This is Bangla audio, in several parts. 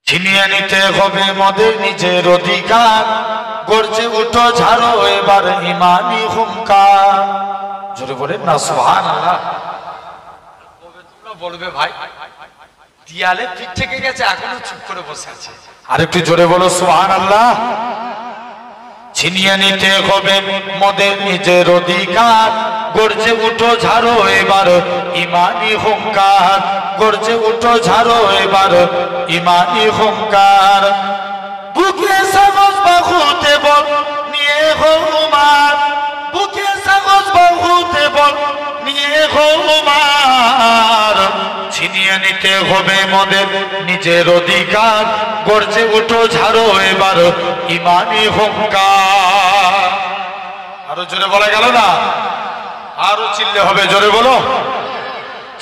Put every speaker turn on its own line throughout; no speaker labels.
ছিনিয়ে নিতে হবে মদের নিজের অধিকার, গর্জে উঠো ঝাড়ো এবার ইমানি হুঙ্কার। জোরে বলেন না সুবহানাল্লাহ। তোমরা বলবে ভাই দিয়ালে পিঠ থেকে গেছে এখনো চুপ করে বসে আছে, আরেকটু জোরে বলো সুবহানাল্লাহ। ছিনিয়ে নিতে হবে মদের নিজের অধিকার, গর্জে উঠো ঝাড়ো এবার ইমানি হুঙ্কার, গর্জে উঠো ঝাড়ো এবার ইমানি হুঙ্কার। বুকে সাগজ বাহুতে বল নিয়ে হোমার, বুকে সাগজ বাহুতে বল নিয়ে হোমার। ছিনিয়ে নিতে হবে মদের নিজের অধিকার, গর্জে উঠো ঝাড়ো এবার ইমানি হুঙ্কার। আরো জোরে বলা গেল না, আরো চিল্লে হবে, জোরে বলো।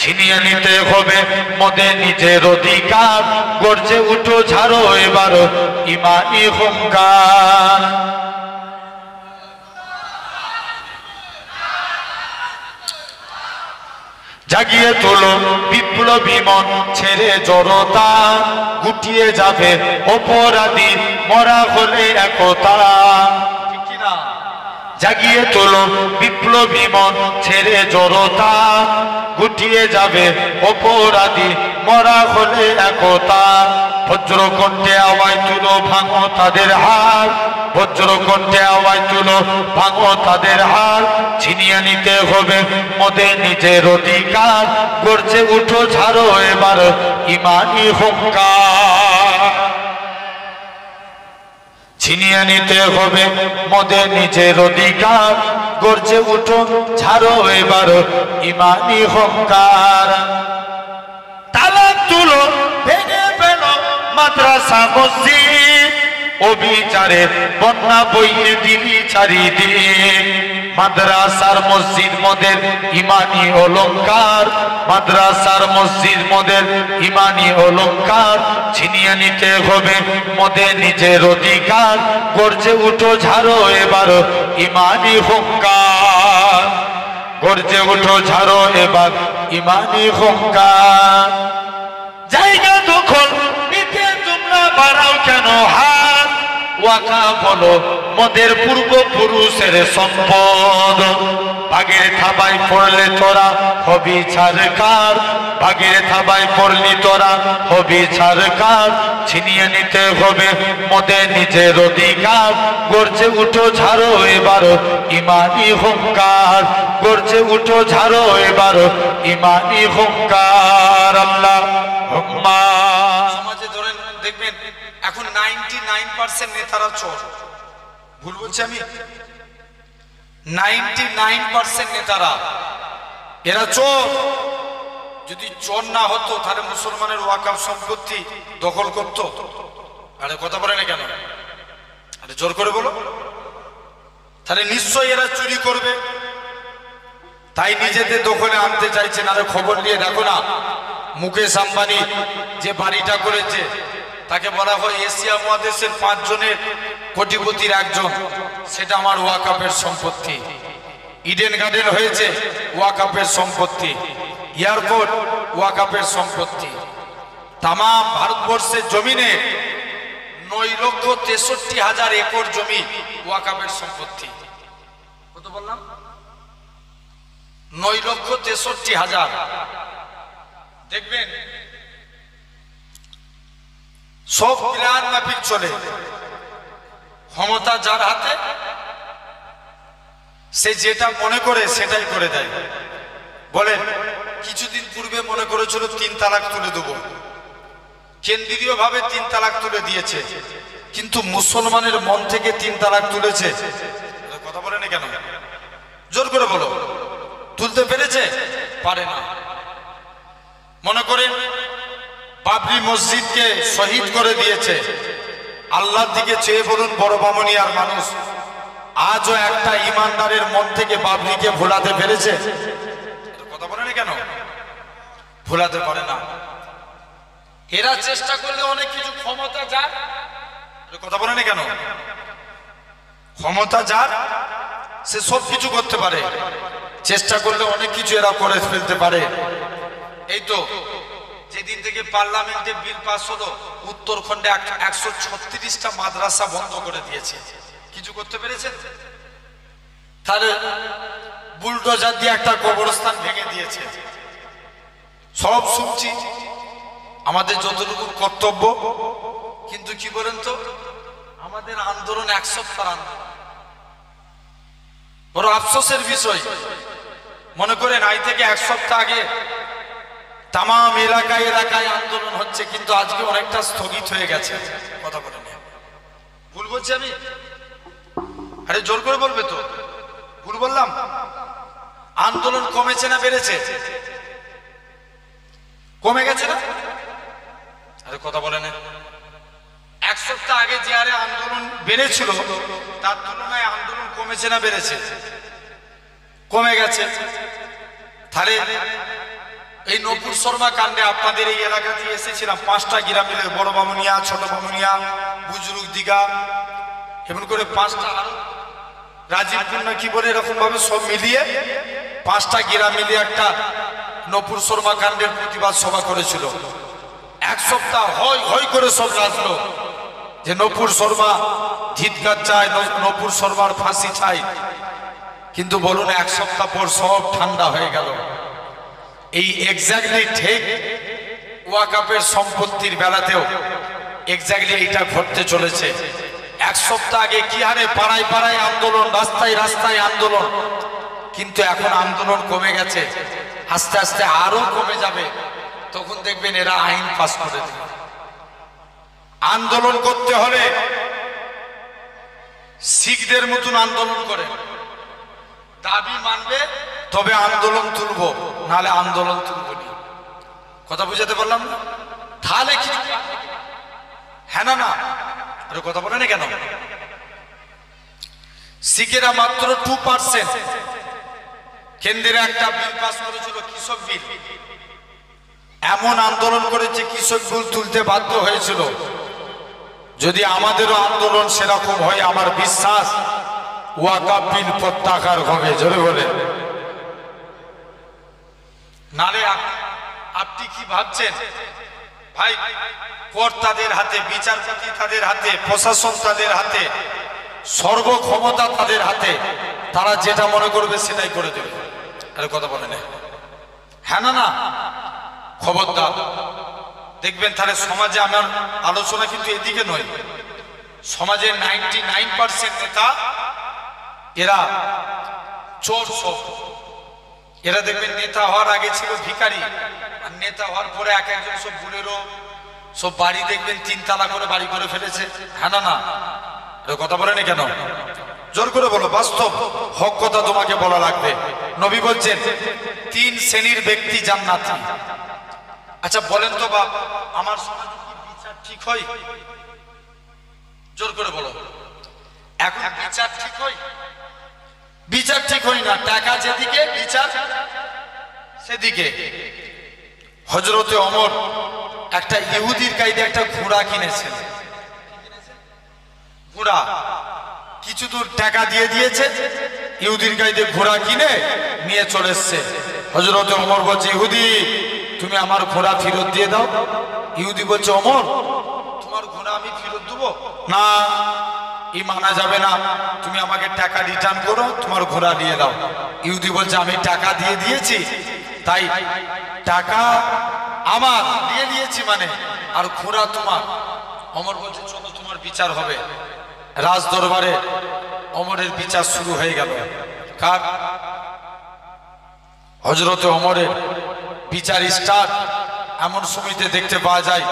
ছিনিয়ে নিতে হবে মদের নিজের অধিকার, গর্জে উঠো ঝাড়ো এবার ইমানি হুঙ্কার। জাগিয়ে তোলো বিপ্লবী মন ছেড়ে জড়তা, গুটিয়ে যাবে অপরাধী মরা হলে একতা। ঠিক কি না? জাগিয়ে তোলো বিপ্লবী মন ছেড়ে জড়তা, গুটিয়ে যাবে অপরাধী মরা হলে একতা। বজ্র কণ্ঠে আওয়াজ তুলো ভাঙো তাদের হার, বজ্র কণ্ঠে আওয়াজ তুলো ভাঙো তাদের হার। ছিনিয়ে নিতে হবে মদের নিজের অধিকার, গর্জে উঠো ঝাড়ো এবার ইমানি হুঙ্কার। ছিনিয়ে নিতে হবে মদের নিজের অধিকার, গর্জে উঠো ঝাড়ো এবার ইমানি হুঙ্কার। তালাক তুলো ভেঙে ফেলো মাদ্রাসা মসজিদ, অবিচারের বন্যা বইয়ে দিলি চারিদিন। মাদ্রাসার মসজিদ মদের ইমানি অলংকার, মাদ্রাসার মসজিদ মদের ইমানি অলংকার। ছিনিয়ে নিতে হবে মদের নিজের অধিকার, গর্জে উঠো ঝাড়ো এবার ইমানি হুঙ্কার, গর্জে উঠো ঝাড়ো এবার ইমানি হুঙ্কার। জায়গা দখল নিতে তোমরা বাড়াও কেন হাত, ওয়াকা বলো মদের পূর্বপুরুষের সম্পদ। বাগের থাবায় পড়লে তোরা হবি ছারকার, বাগের থাবায় পড়লি তোরা হবি ছারকার। ছিনিয়ে নিতে হবে মদের নিজের অধিকার, গর্জে উঠো ঝাড়ো এবার ইমানি হুঙ্কার, গর্জে উঠো ঝাড়ো এবার ইমানি হুঙ্কার। আল্লাহ সমাজে ধরেন দেখবেন এখন 99% নেতারা চোর। ভুল বলছি আমি? 99% নেতারা এরা চোর। যদি চোর না হতো তাহলে মুসলমানের ওয়াকফ সম্পত্তি দখল করতো? আরে কথা বলে না কেন? আরে জোর করে বলো। তাহলে নিশ্চয়ই এরা চুরি করবে, তাই নিজেদের দখলে আনতে চাইছে। না খবর নিয়ে দেখো না, মুকেশ আম্বানি যে বাড়িটা করেছে তাকে বলা হয় এশিয়া মহাদেশের 5 জনের কোটিপতির একজন, সেটা আমার ওয়াকফের সম্পত্তি। ইডেন গার্ডেন হয়েছে ওয়াকফের সম্পত্তি, এয়ারপোর্ট ওয়াকফের সম্পত্তি। তাম ভারতবর্ষের জমিনে 9,63,000 একর জমি ওয়াকফের সম্পত্তি। কত বললাম? 9,63,000। দেখবেন সব প্ল্যান মাফিক চলে। ক্ষমতা যার হাতে, সে যেটা মনে করে সেটাই করে দেয়। বলেন কিছুদিন পূর্বে মনে করেছিল 3 তালাক তুলে দেবো, কেন্দ্রীয় ভাবে 3 তালাক তুলে দিয়েছে, কিন্তু মুসলমানের মন থেকে 3 তালাক তুলেছে? কথা বলেন কেন? জোর করে বলো, তুলতে পেরেছে? পারে না। মনে করেন বাবরি মসজিদকে শহীদ করে দিয়েছে, আল্লাহর দিকে চেয়ে বলুন বড় বামুনিয়ার মানুষ আজও একটা ইমানদারের মন থেকে বাবরিকে ভোলাতে পেরেছে? কথা বলেন কেন? ভোলাতে পারে না। এরা চেষ্টা করলে অনেক কিছু, ক্ষমতা যার, কথা বলেন কেন? ক্ষমতা যার সে সব কিছু করতে পারে, চেষ্টা করলে অনেক কিছু এরা করে ফেলতে পারে। এই তো যেদিন থেকে পার্লামেন্টে বিল পাস হলো উত্তরখণ্ডে 136টা মাদ্রাসা বন্ধ করে দিয়েছে। কিছু করতে পেরেছেন? তাহলে বুলডোজার দিয়ে একটা কবরস্থান ভেঙে দিয়েছে। সব শুনছি, আমাদের যতটুকু কর্তব্য। কিন্তু কি বলেন তো, আমাদের আন্দোলন 1 সপ্তাহ আন্দোলন, বড় আফসোসের বিষয়। মনে করেন আজ থেকে 1 সপ্তাহ আগে তাম এলাকায় এলাকায় আন্দোলন হচ্ছে, কিন্তু আজকে অনেকটা স্থগিত হয়ে গেছে। কথা বলেন, ভুল বলছি আমি? আরে জোর করে বলবে তো, ভুল বললাম? আন্দোলন কমেছে না বেড়েছে? কমে গেছে না? আরে কথা বলে না। 1 সপ্তাহ আগে যে হারে আন্দোলন বেড়েছিল তার তুলনায় আন্দোলন কমেছে না বেড়েছে? কমে গেছে। তাহলে এই নপুর শর্মা কাণ্ডে আপনাদের এই এলাকাতে এসেছিলাম, 5টা গ্রাম মিলে, বড় বামুনিয়া, ছোট বামুনিয়া, বুজরুক দিঘা, এমন করে 5টা, আরো রাজীবপুর না কি বলে, এরকম ভাবে সব মিলিয়ে 5টা গ্রাম মিলিয়ে একটা নপুর শর্মা কাণ্ডের প্রতিবাদ সভা করেছিল। 1 সপ্তাহ হয় হয় করে সব নাচলো যে নপুর শর্মা ধিৎকার চায়, নপুর শর্মার ফাঁসি চাই। কিন্তু বলুন, 1 সপ্তাহ পর সব ঠান্ডা হয়ে গেল। এই এক্স্যাক্টলি ঠিক ওয়াকাফের সম্পত্তির বেলাতেও এক্স্যাক্টলি এইটা ঘটতে চলেছে। 1 সপ্তাহ আগে কি হারে পাড়ায় পাড়ায় আন্দোলন, রাস্তায় রাস্তায় আন্দোলন, কিন্তু এখন আন্দোলন কমে গেছে। আস্তে আস্তে আরো কমে যাবে, তখন দেখবেন এরা আইন পাস করে দেবে। আন্দোলন করতে হলে শিখদের মতন আন্দোলন করে দাবি মানবে, তবে আন্দোলন তুলবো, নাহলে আন্দোলন তুলবো না। কথা বুঝাতে পারলাম না? তাহলে কি? হ্যাঁ না না, কথা বলে না কেন? শিখেরা মাত্র 2%। কেন্দ্রে একটা বিল পাস করেছিল, কৃষক বিল। এমন আন্দোলন করেছে, কৃষক বিল তুলতে বাধ্য হয়েছিল। যদি আমাদেরও আন্দোলন সেরকম হয়, আমার বিশ্বাস ওয়াকাফ বিল প্রত্যাহার হবে। জোরে বলে। নালে আপনি কি ভাবছেন ভাই, কর্তাদের হাতে, বিচারপতি তাদের হাতে, প্রশাসন তাদের হাতে, সর্বক্ষমতা তাদের হাতে, তারা যেটা মনে করবে সেটাই করে দেবে। আরে কথা বলে না? হ্যাঁ না না, খবরদার। দেখবেন তাহলে সমাজে, আমার আলোচনা কিন্তু এদিকে নয়, সমাজের 99% নেতা এরা চোর। সব এরা দেখবেন নেতা হওয়ার আগে ছিল ভিখারি, আর নেতা হওয়ার পরে এক একজন সব বুলেরো, সব বাড়ি দেখবেন 3 তালা করে বাড়ি করে ফেলেছে। হ্যাঁ না না, কথা বলে না কেন? জোর করে বলো, বাস্তব হক কথা তোমাকে বলা লাগবে। নবী বলছেন 3 শ্রেণীর ব্যক্তি জান্নাতি। আচ্ছা বলেন তো বাপ, আমার সমাজে কি বিচার ঠিক হয়? জোর করে বলো, এখন বিচার ঠিক হয়? বিচার ঠিক হয় না। টাকা যেদিকে, বিচার সেদিকে। হযরতে ওমর একটা ইহুদির কায়দে একটা ঘোড়া কিনেছেন। ঘোড়া কিছু দূর টাকা দিয়ে দিয়েছে, ইহুদির কায়দে ঘোড়া কিনে নিয়ে চলে এসছে। হযরতে ওমর বলছে, ইহুদি তুমি আমার ঘোড়া ফেরত দিয়ে দাও। ইহুদি বলছে, ওমর তোমার ঘোড়া আমি ফেরত দেবো না, এই মানা যাবে না, তুমি আমাকে টাকা রিটার্ন করো, তোমার ঘোড়া দিয়ে দাও। ইহুদি বলছে, আমি টাকা দিয়ে দিয়েছি, তাই টাকা আমার দিয়ে দিয়েছি মানে, আর ঘোড়া তোমার। ওমর বলছে, চলো তোমার বিচার হবে। রাজ দরবারে ওমরের বিচার শুরু হয়ে গেল। কার? হযরতে ওমরের বিচার স্টার্ট। এমন সময়তে দেখতে পাওয়া যায়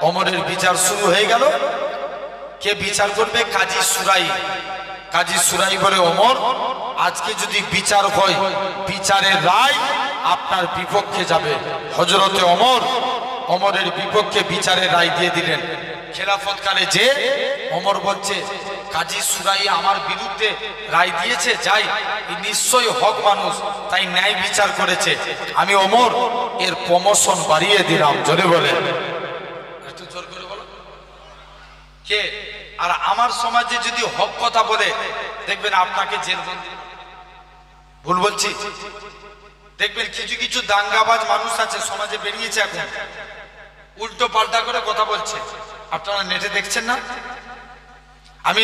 ওমরের বিচার শুরু হয়ে গেল। কে বিচার করবে? কাজী সুরাই। কাজী সুরাই বলে, ওমর আজকে যদি বিচার হয়, বিচারের রায় আপনার বিপক্ষে যাবে। হযরতে ওমরের বিপক্ষে বিচারের রায় দিয়ে দিলেন। খেলাফতকালে যে ওমর বলছে, কাজী সুরাই আমার বিরুদ্ধে রায় দিয়েছে, যাই, নিশ্চয়ই হক মানুষ, তাই ন্যায় বিচার করেছে, আমি ওমর এর প্রমোশন বাড়িয়ে দিলাম। জোরে বলে, একটু জোর করে বলো। কে? আর আমার সমাজে যদি হক কথা বলে, দেখবেন আপনাকে জেলবন্দি। ভুল বলছি? দেখবেন কিছু কিছু দাঙ্গাবাজ মানুষ আছে সমাজে বেরিয়েছে এখন, উল্টো পাল্টা করে কথা বলছে, আপনারা নেটে দেখছেন না? আমি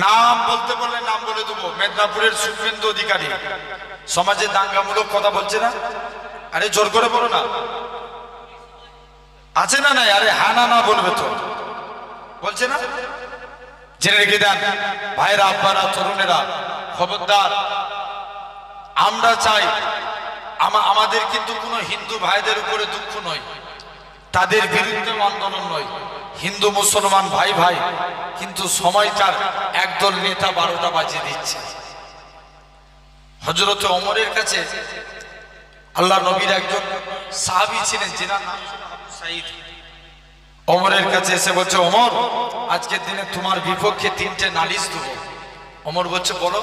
নাম বলতে বললে নাম বলে দেবো, মেদিনীপুরের শুভেন্দু অধিকারী সমাজে দাঙ্গামূলক কথা বলছে না? আরে জোর করে বলো না, আছে না? নাই? আরে হ্যাঁ না না বলবে তো, বলছে না? জেনে রেখে দেন ভাইরা, আব্বারা, তরুণেরা, খবরদার। আমরা চাই আমাদের কিন্তু কোনো হিন্দু ভাইদের উপরে দুঃখ নয়, তাদের বিরুদ্ধে আন্দোলন নয়, হিন্দু মুসলমান ভাই ভাই, কিন্তু সময়টার একদল নেতা 12টা বাজিয়ে দিচ্ছে। হযরত ওমরের কাছে আল্লাহ নবীর একজন সাহাবী ছিলেন, যেনার নাম আবু সাঈদ। ওমরের কাছে এসে বলছে, ওমর আজকের দিনে তোমার বিপক্ষে 3টে নালিশ দেবো। ওমর বলছে বলো।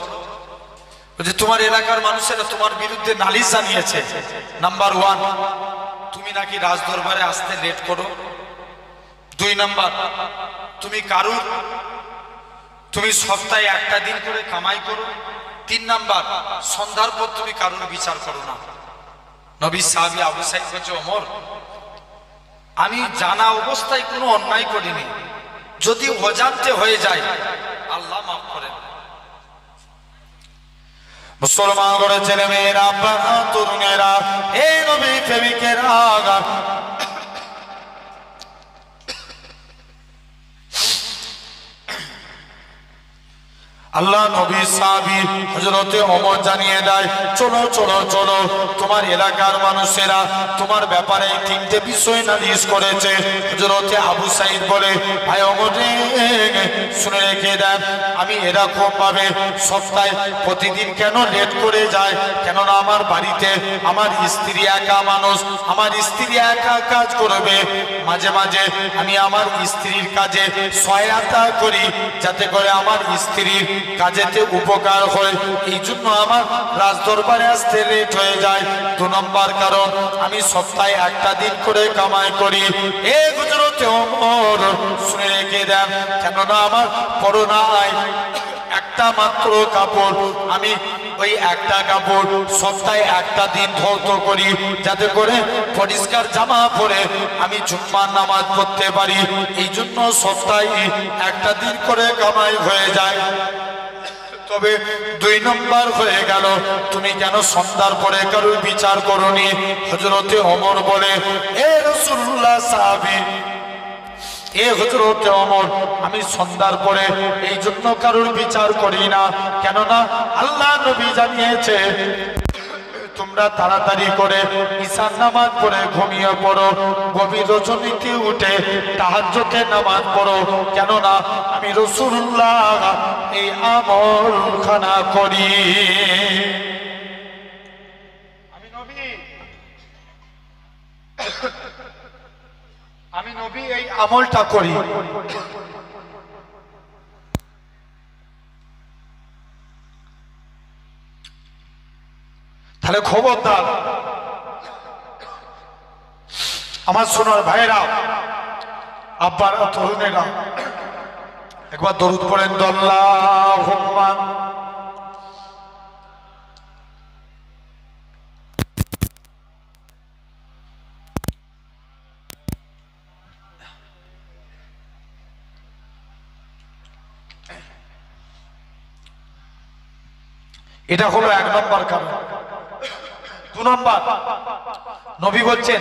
বলছে তোমার এলাকার মানুষেরা তোমার বিরুদ্ধে নালিশ জানিয়েছে। নাম্বার 1, তুমি নাকি রাজদরবারে আসতে লেট করো। 2 নাম্বার, তুমি সপ্তাহে একটা দিন করে কামাই করো। 3 নাম্বার, সন্ধ্যার পর তুমি কারুর বিচার করো না। নবী সাহাবী আবু সাঈদ বলছে, ওমর আমি জানা অবস্থায় কোনো অন্যায় করিনি, যদি অজান্তে হয়ে যায় আল্লাহ মাফ করেন। মুসলমান করে ছেলে মেয়েরা, তরুণেরা, হে নবী প্রেমিকেরা, আল্লাহ নবী সাহাবী হযরতে ওমর জানিয়ে দেয়, চলো চলো চলো, তোমার এলাকার মানুষেরা তোমার ব্যাপারে 3টে বিষয় নালিশ করেছে। হযরতে আবু সাঈদ বলে, ভাই ওমর শুনে রেখে দেন, আমি এরকম ভাবে সপ্তাহে প্রতিদিন কেন লেট করে যায়, কেননা আমার বাড়িতে আমার স্ত্রী একা মানুষ, আমার স্ত্রী একা কাজ করবে, মাঝে মাঝে আমি আমার স্ত্রীর কাজে সহায়তা করি, যাতে করে আমার স্ত্রীর কাজেতে উপকার হয়, এই জন্য আমার রাজদরবারে আসতে লেট হয়ে যায়। 2 নম্বর কারণ, আমি সপ্তাহে একটা দিন করে কামাই করি। এ হযরতে ওমর শুনে রেখে দেন, কেননা আমার পরনায় একটা মাত্র কাপড়, আমি ওই একটা কাপড় সপ্তাহে একটা দিন ধৌত করি, যাতে করে পরিষ্কার জামা পরে আমি জুম্মার নামাজ পড়তে পারি, এই জন্য সপ্তাহে একটা দিন করে কামাই হয়ে যায়। তবে 2 নম্বর হয়ে গেল, তুমি কেন সন্ধ্যার পরে কারোর বিচার করনি? হযরতে ওমর বলে, এ রাসূলুল্লাহ সাহাবী, এ হযরতে ওমর, আমি সন্ধ্যার পরে এই জন্য কারোর বিচার করি না, কেননা আল্লাহ নবী জানিয়েছে তোমরা তাড়াতাড়ি করে ঈশার নামাজ পড়ে ঘুমিয়ে পড়ো, গভীর রজনীতে উঠে তাহাজ্জুদের নামাজ পড়ো, কেননা আমি রাসূলুল্লাহ এই আমলখানা করি। আমি নবী এই আমলটা করি। তাহলে খবরদার আমার সোনার ভাইরা, আব্বারা, তরুণেরা, একবার দরুদ পড়েন, আল্লাহুম্মা এটা হলো 1 নম্বর কারণ। 2 নম্বর, নবী বলছেন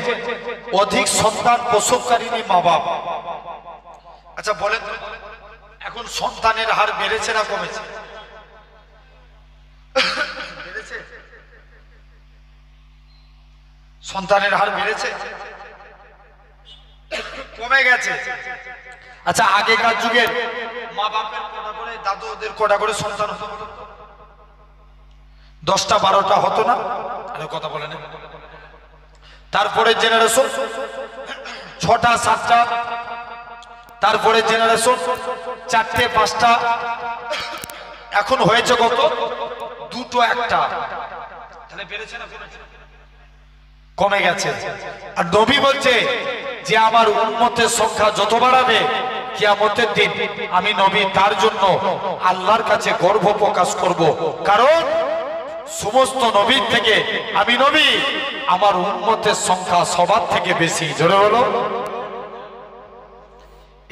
অধিক সন্তান প্রসবকারিনী মা বাপ। আচ্ছা বলেন, এখন সন্তানের হার বেড়েছে না কমেছে? বেড়েছে। সন্তানের হার বেড়েছে, কমে গেছে? আচ্ছা আগেকার যুগের মা বাপের কটা করে, দাদুদের কটা করে সন্তান হতো? 10টা 12টা হতো না? আরে কথা বলেন। তারপরে জেনারেশন 6টা 7টা, তারপরে জেনারেশন 4টে 5টা, এখন হয়েছে কত? 2টো 1টা। তাহলে বেড়েছে না কমে গেছে? আর নবী বলছে যে আমার উম্মতের সংখ্যা যত বাড়াবে কিয়ামতের দিন আমি নবী তার জন্য আল্লাহর কাছে গর্ব প্রকাশ করব, কারণ সমস্ত নবীর থেকে আমি নবী, আমার উম্মতের সংখ্যা সবার থেকে বেশি। জোরে বলো।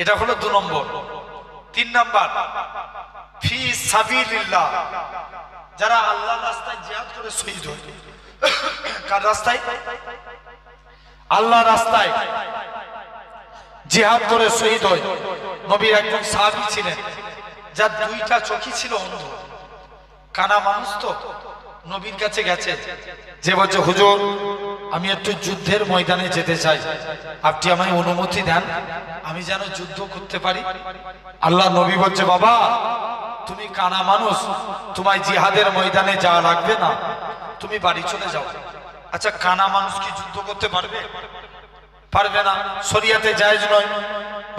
এটা হলো 2 নম্বর। 3 নাম্বার, ফি সাবিলিল্লাহ, যারা আল্লাহর রাস্তায় জিহাদ করে শহীদ হয়। কার রাস্তায়? আল্লাহর রাস্তায় জিহাদ করে শহীদ হয়। নবীর একজন সাহাবী ছিলেন, যার 2টা চোখই ছিল অন্ধ, কানা মানুষ। তো নবীর কাছে গেছে, যে বলছে হুজুর আমি একটু যুদ্ধের ময়দানে যেতে চাই, আপনি আমায় অনুমতি দেন, আমি যেন যুদ্ধ করতে পারি। আল্লাহ নবী বলছে, বাবা তুমি কানা মানুষ, তোমায় জিহাদের ময়দানে যাওয়া লাগবে না, তুমি বাড়ি চলে যাও। আচ্ছা, কানা মানুষ কি যুদ্ধ করতে পারবে? পারবে না, শরিয়াতে জায়েজ নয়,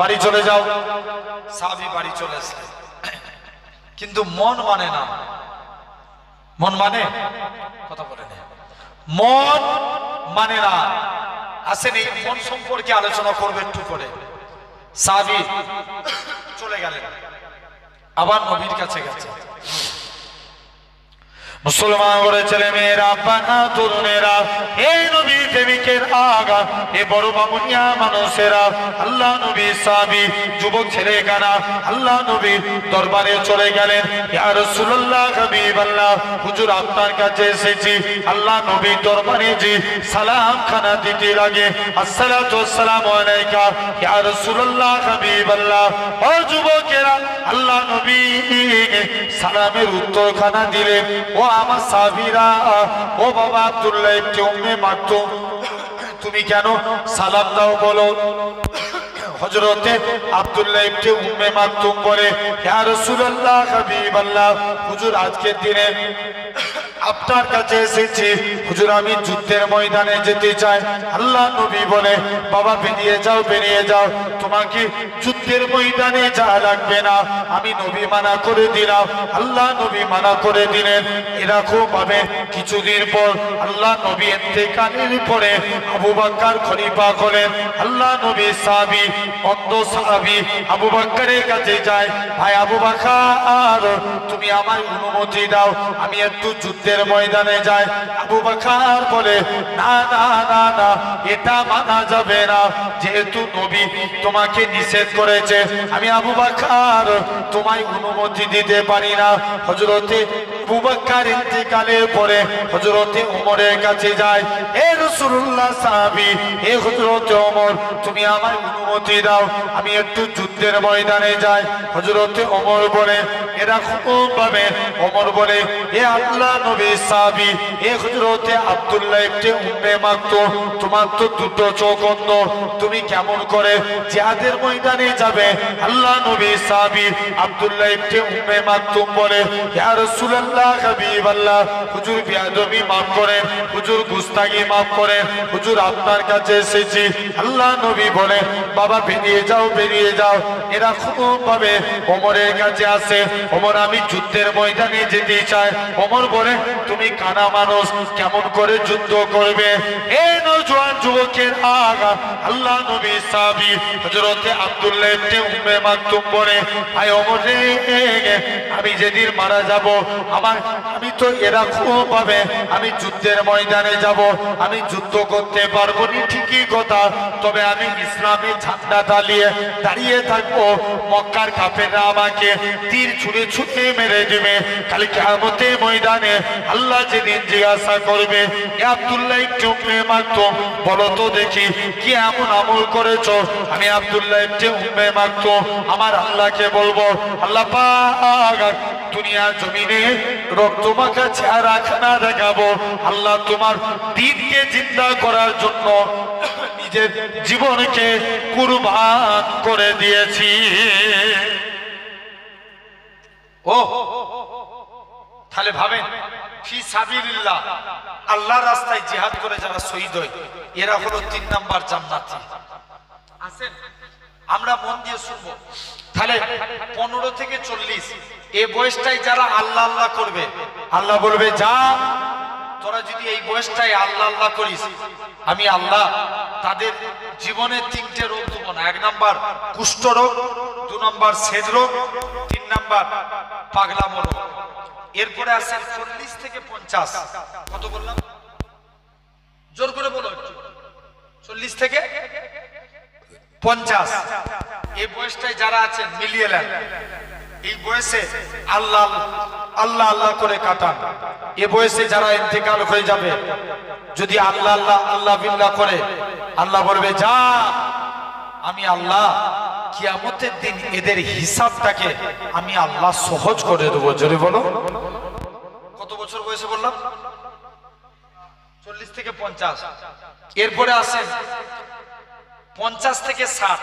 বাড়ি চলে যাও। সাহাবী বাড়ি চলে আসলেন, কিন্তু মন মানে না। মন মানে, কথা বলে না, মন মানে না। আসেন, এই মন সম্পর্কে আলোচনা করবে একটু পরে। সাহাবী চলে গেলেন, আবার নবীর কাছে গেছে। মুসলমান করে ছেলে মেয়েরা, পানা তরুণেরা, এই নবী প্রেমিকের আগা, এ বড় বামুনিয়া মানুষেরা, আল্লাহ নবী সাহাবী যুবক ছেলে কানা আল্লাহ নবীর দরবারে চলে গেলেন। ইয়া রাসূলুল্লাহ, হাবিবাল্লাহ, হুজুর আপনার কাছে এসেছি। আল্লাহ নবীর দরবারে জি সালাম খানা দিতে লাগে, আসসালাতু ওয়াসসালামু আলাইকা ইয়া রাসূলুল্লাহ, হাবিবাল্লাহ। ও যুবকেরা, আল্লাহ নবী সালামের উত্তর খানা দিলেন। ও আমার সাহাবীরা, ও বাবা আব্দুল্লাহ ইবনে উম্মে মাকতুম, তুমি কেন সালাম দাও বলো। হযরতে আব্দুল্লাহ ইবনে উম্মে মাকতুম বলে, ইয়া রাসূলুল্লাহ, হাবিবাল্লাহ, হুজুর আজকের দিনে আপনার কাছে এসেছি, হুজুর আমি যুদ্ধের ময়দানে যেতে চাই। আল্লাহ নবী বলে, বাবা বেরিয়ে যাও, বেরিয়ে যাও, তোমাকে যুদ্ধের ময়দানে যাওয়া লাগবে না, আমি নবী মানা করে দিলাম। আল্লাহ নবী মানা করে দিলেন। এরকম ভাবে কিছুদিন পর আল্লাহ নবী ইন্তেকালের পরে আবু বকর খলিফা হলেন। আল্লাহ নবী সাহাবী, অন্ধ সাহাবী আবু বকরের কাছে যায়, ভাই আবু বকর তুমি আমার অনুমতি দাও, আমি একটু যুদ্ধের ময়দানে যাই। আবু বকর বলে, না না না না, এটা মানা যাবে না, যেহেতু নবী তোমাকে নিষেধ করেছে, আমি আবু বকর তোমায় অনুমতি দিতে পারি না। হযরতে আবু বকর ইন্তেকালের পরে হযরতে ওমরের কাছে যায়, হে রাসূলুল্লাহ সাহাবী, হে হযরতে ওমর তুমি আমায় অনুমতি দাও, আমি একটু যুদ্ধের ময়দানে যাই। হযরতে ওমর বলে, এরকম ভাবে ওমর বলে, হে আল্লাহ নবী সাহাবী, হে হযরতে আব্দুল্লাহ ইবনে উম্মে মাকতুম, তোমার তো 2টো চোখ অন্ধ, তুমি কেমন করে জিহাদের ময়দানে যাবে? আল্লাহ নবী সাহাবী আব্দুল্লাহ ইবনে উম্মে মাকতুম বলে, ইয়া রাসূলুল্লাহ, হাবিবাল্লাহ, হুজুর বেয়াদবি maaf করেন, হুজুর গুস্তাখি maaf করেন, হুজুর আপনার কাছে এসেছি। আল্লাহ নবী বলে, বাবা বেরিয়ে যাও, বেরিয়ে যাও। এরকম ভাবে ওমরের কাছে আসে, ওমর আমি যুদ্ধের ময়দানে যেতে চাই। ওমর বলে, তুমি কানা মানুষ, কেমন করে যুদ্ধ করবে? এই নওজোয়ান যুবকের আগা আল্লাহ নবী সাহাবী হযরতে আব্দুল্লাহ ইবনে উম্মে মাকতুম বলে, আয় ওমর রে, আমি যেদিন মারা যাব, আমি তো এরকম ভাবে আমি যুদ্ধের ময়দানে যাব, আমি যুদ্ধ করতে পারবো না, ঠিকই কথা, তবে আমি ইসলামে ঝান্ডা চালিয়ে দাঁড়িয়ে থাকবো। মক্কার কাফেররা আমাকে তীর ছুঁড়ে ছুঁড়ে মেরে দিবে। কাল কিয়ামতের ময়দানে আল্লাহ যেদিন জিজ্ঞাসা করবে, এ আব্দুল্লাহ ইবনে উম্মে মাকতুম, বলো তো দেখি কি এমন আমল করেছো? আমি আব্দুল্লাহ ইবনে উম্মে মাকতুম আমার আল্লাহকে বলবো, আল্লাহ পাক দুনিয়ার জমিনে রক্তমাখা চেহারা খানা দেখাবো, আল্লাহ তোমার দ্বীনকে জিন্দা করার জন্য নিজের জীবনকে কুরবান করে দিয়েছি। ও তাহলে ভাবেন, ফি সাবিলিল্লাহ, আল্লাহর রাস্তায় জিহাদ করে যারা শহীদ হয়, এরা হলো 3 নাম্বার জান্নাতি। আছেন, আমরা মন দিয়ে শুনবো। তাহলে 15 থেকে 40 এই বয়সটাই যারা আল্লাহ আল্লাহ করবে, আল্লাহ বলবে, যা তোরা যদি এই বয়সটাই আল্লাহ আল্লাহ করিস, আমি আল্লাহ তাদের জীবনে 3টে রোগ দেবো না। 1 নাম্বার কুষ্ঠ রোগ, 2 নাম্বার সেজ রোগ, 3 নাম্বার পাগলামো রোগ। এরপরে আসেন 40 থেকে 50। কত বললাম? জোর করে বলো। 40 থেকে 50 এই বয়সটায় যারা আছেন মিলিয়ে নেন। এই বয়সে আল্লাহ আল্লাহ আল্লাহ করে কাটান। এই বয়সে যারা ইন্তেকাল হয়ে যাবে, যদি আল্লাহ আল্লাহ আল্লাহ বিল্লাহ করে, আল্লাহ বলবে যা, আমি আল্লাহ কিয়ামতের দিন এদের হিসাবটাকে আমি আল্লাহ সহজ করে দেবো। জোরে বলো। কত বছর বয়সে বললাম? 40 থেকে 50। এরপরে আসেন 50 থেকে 60।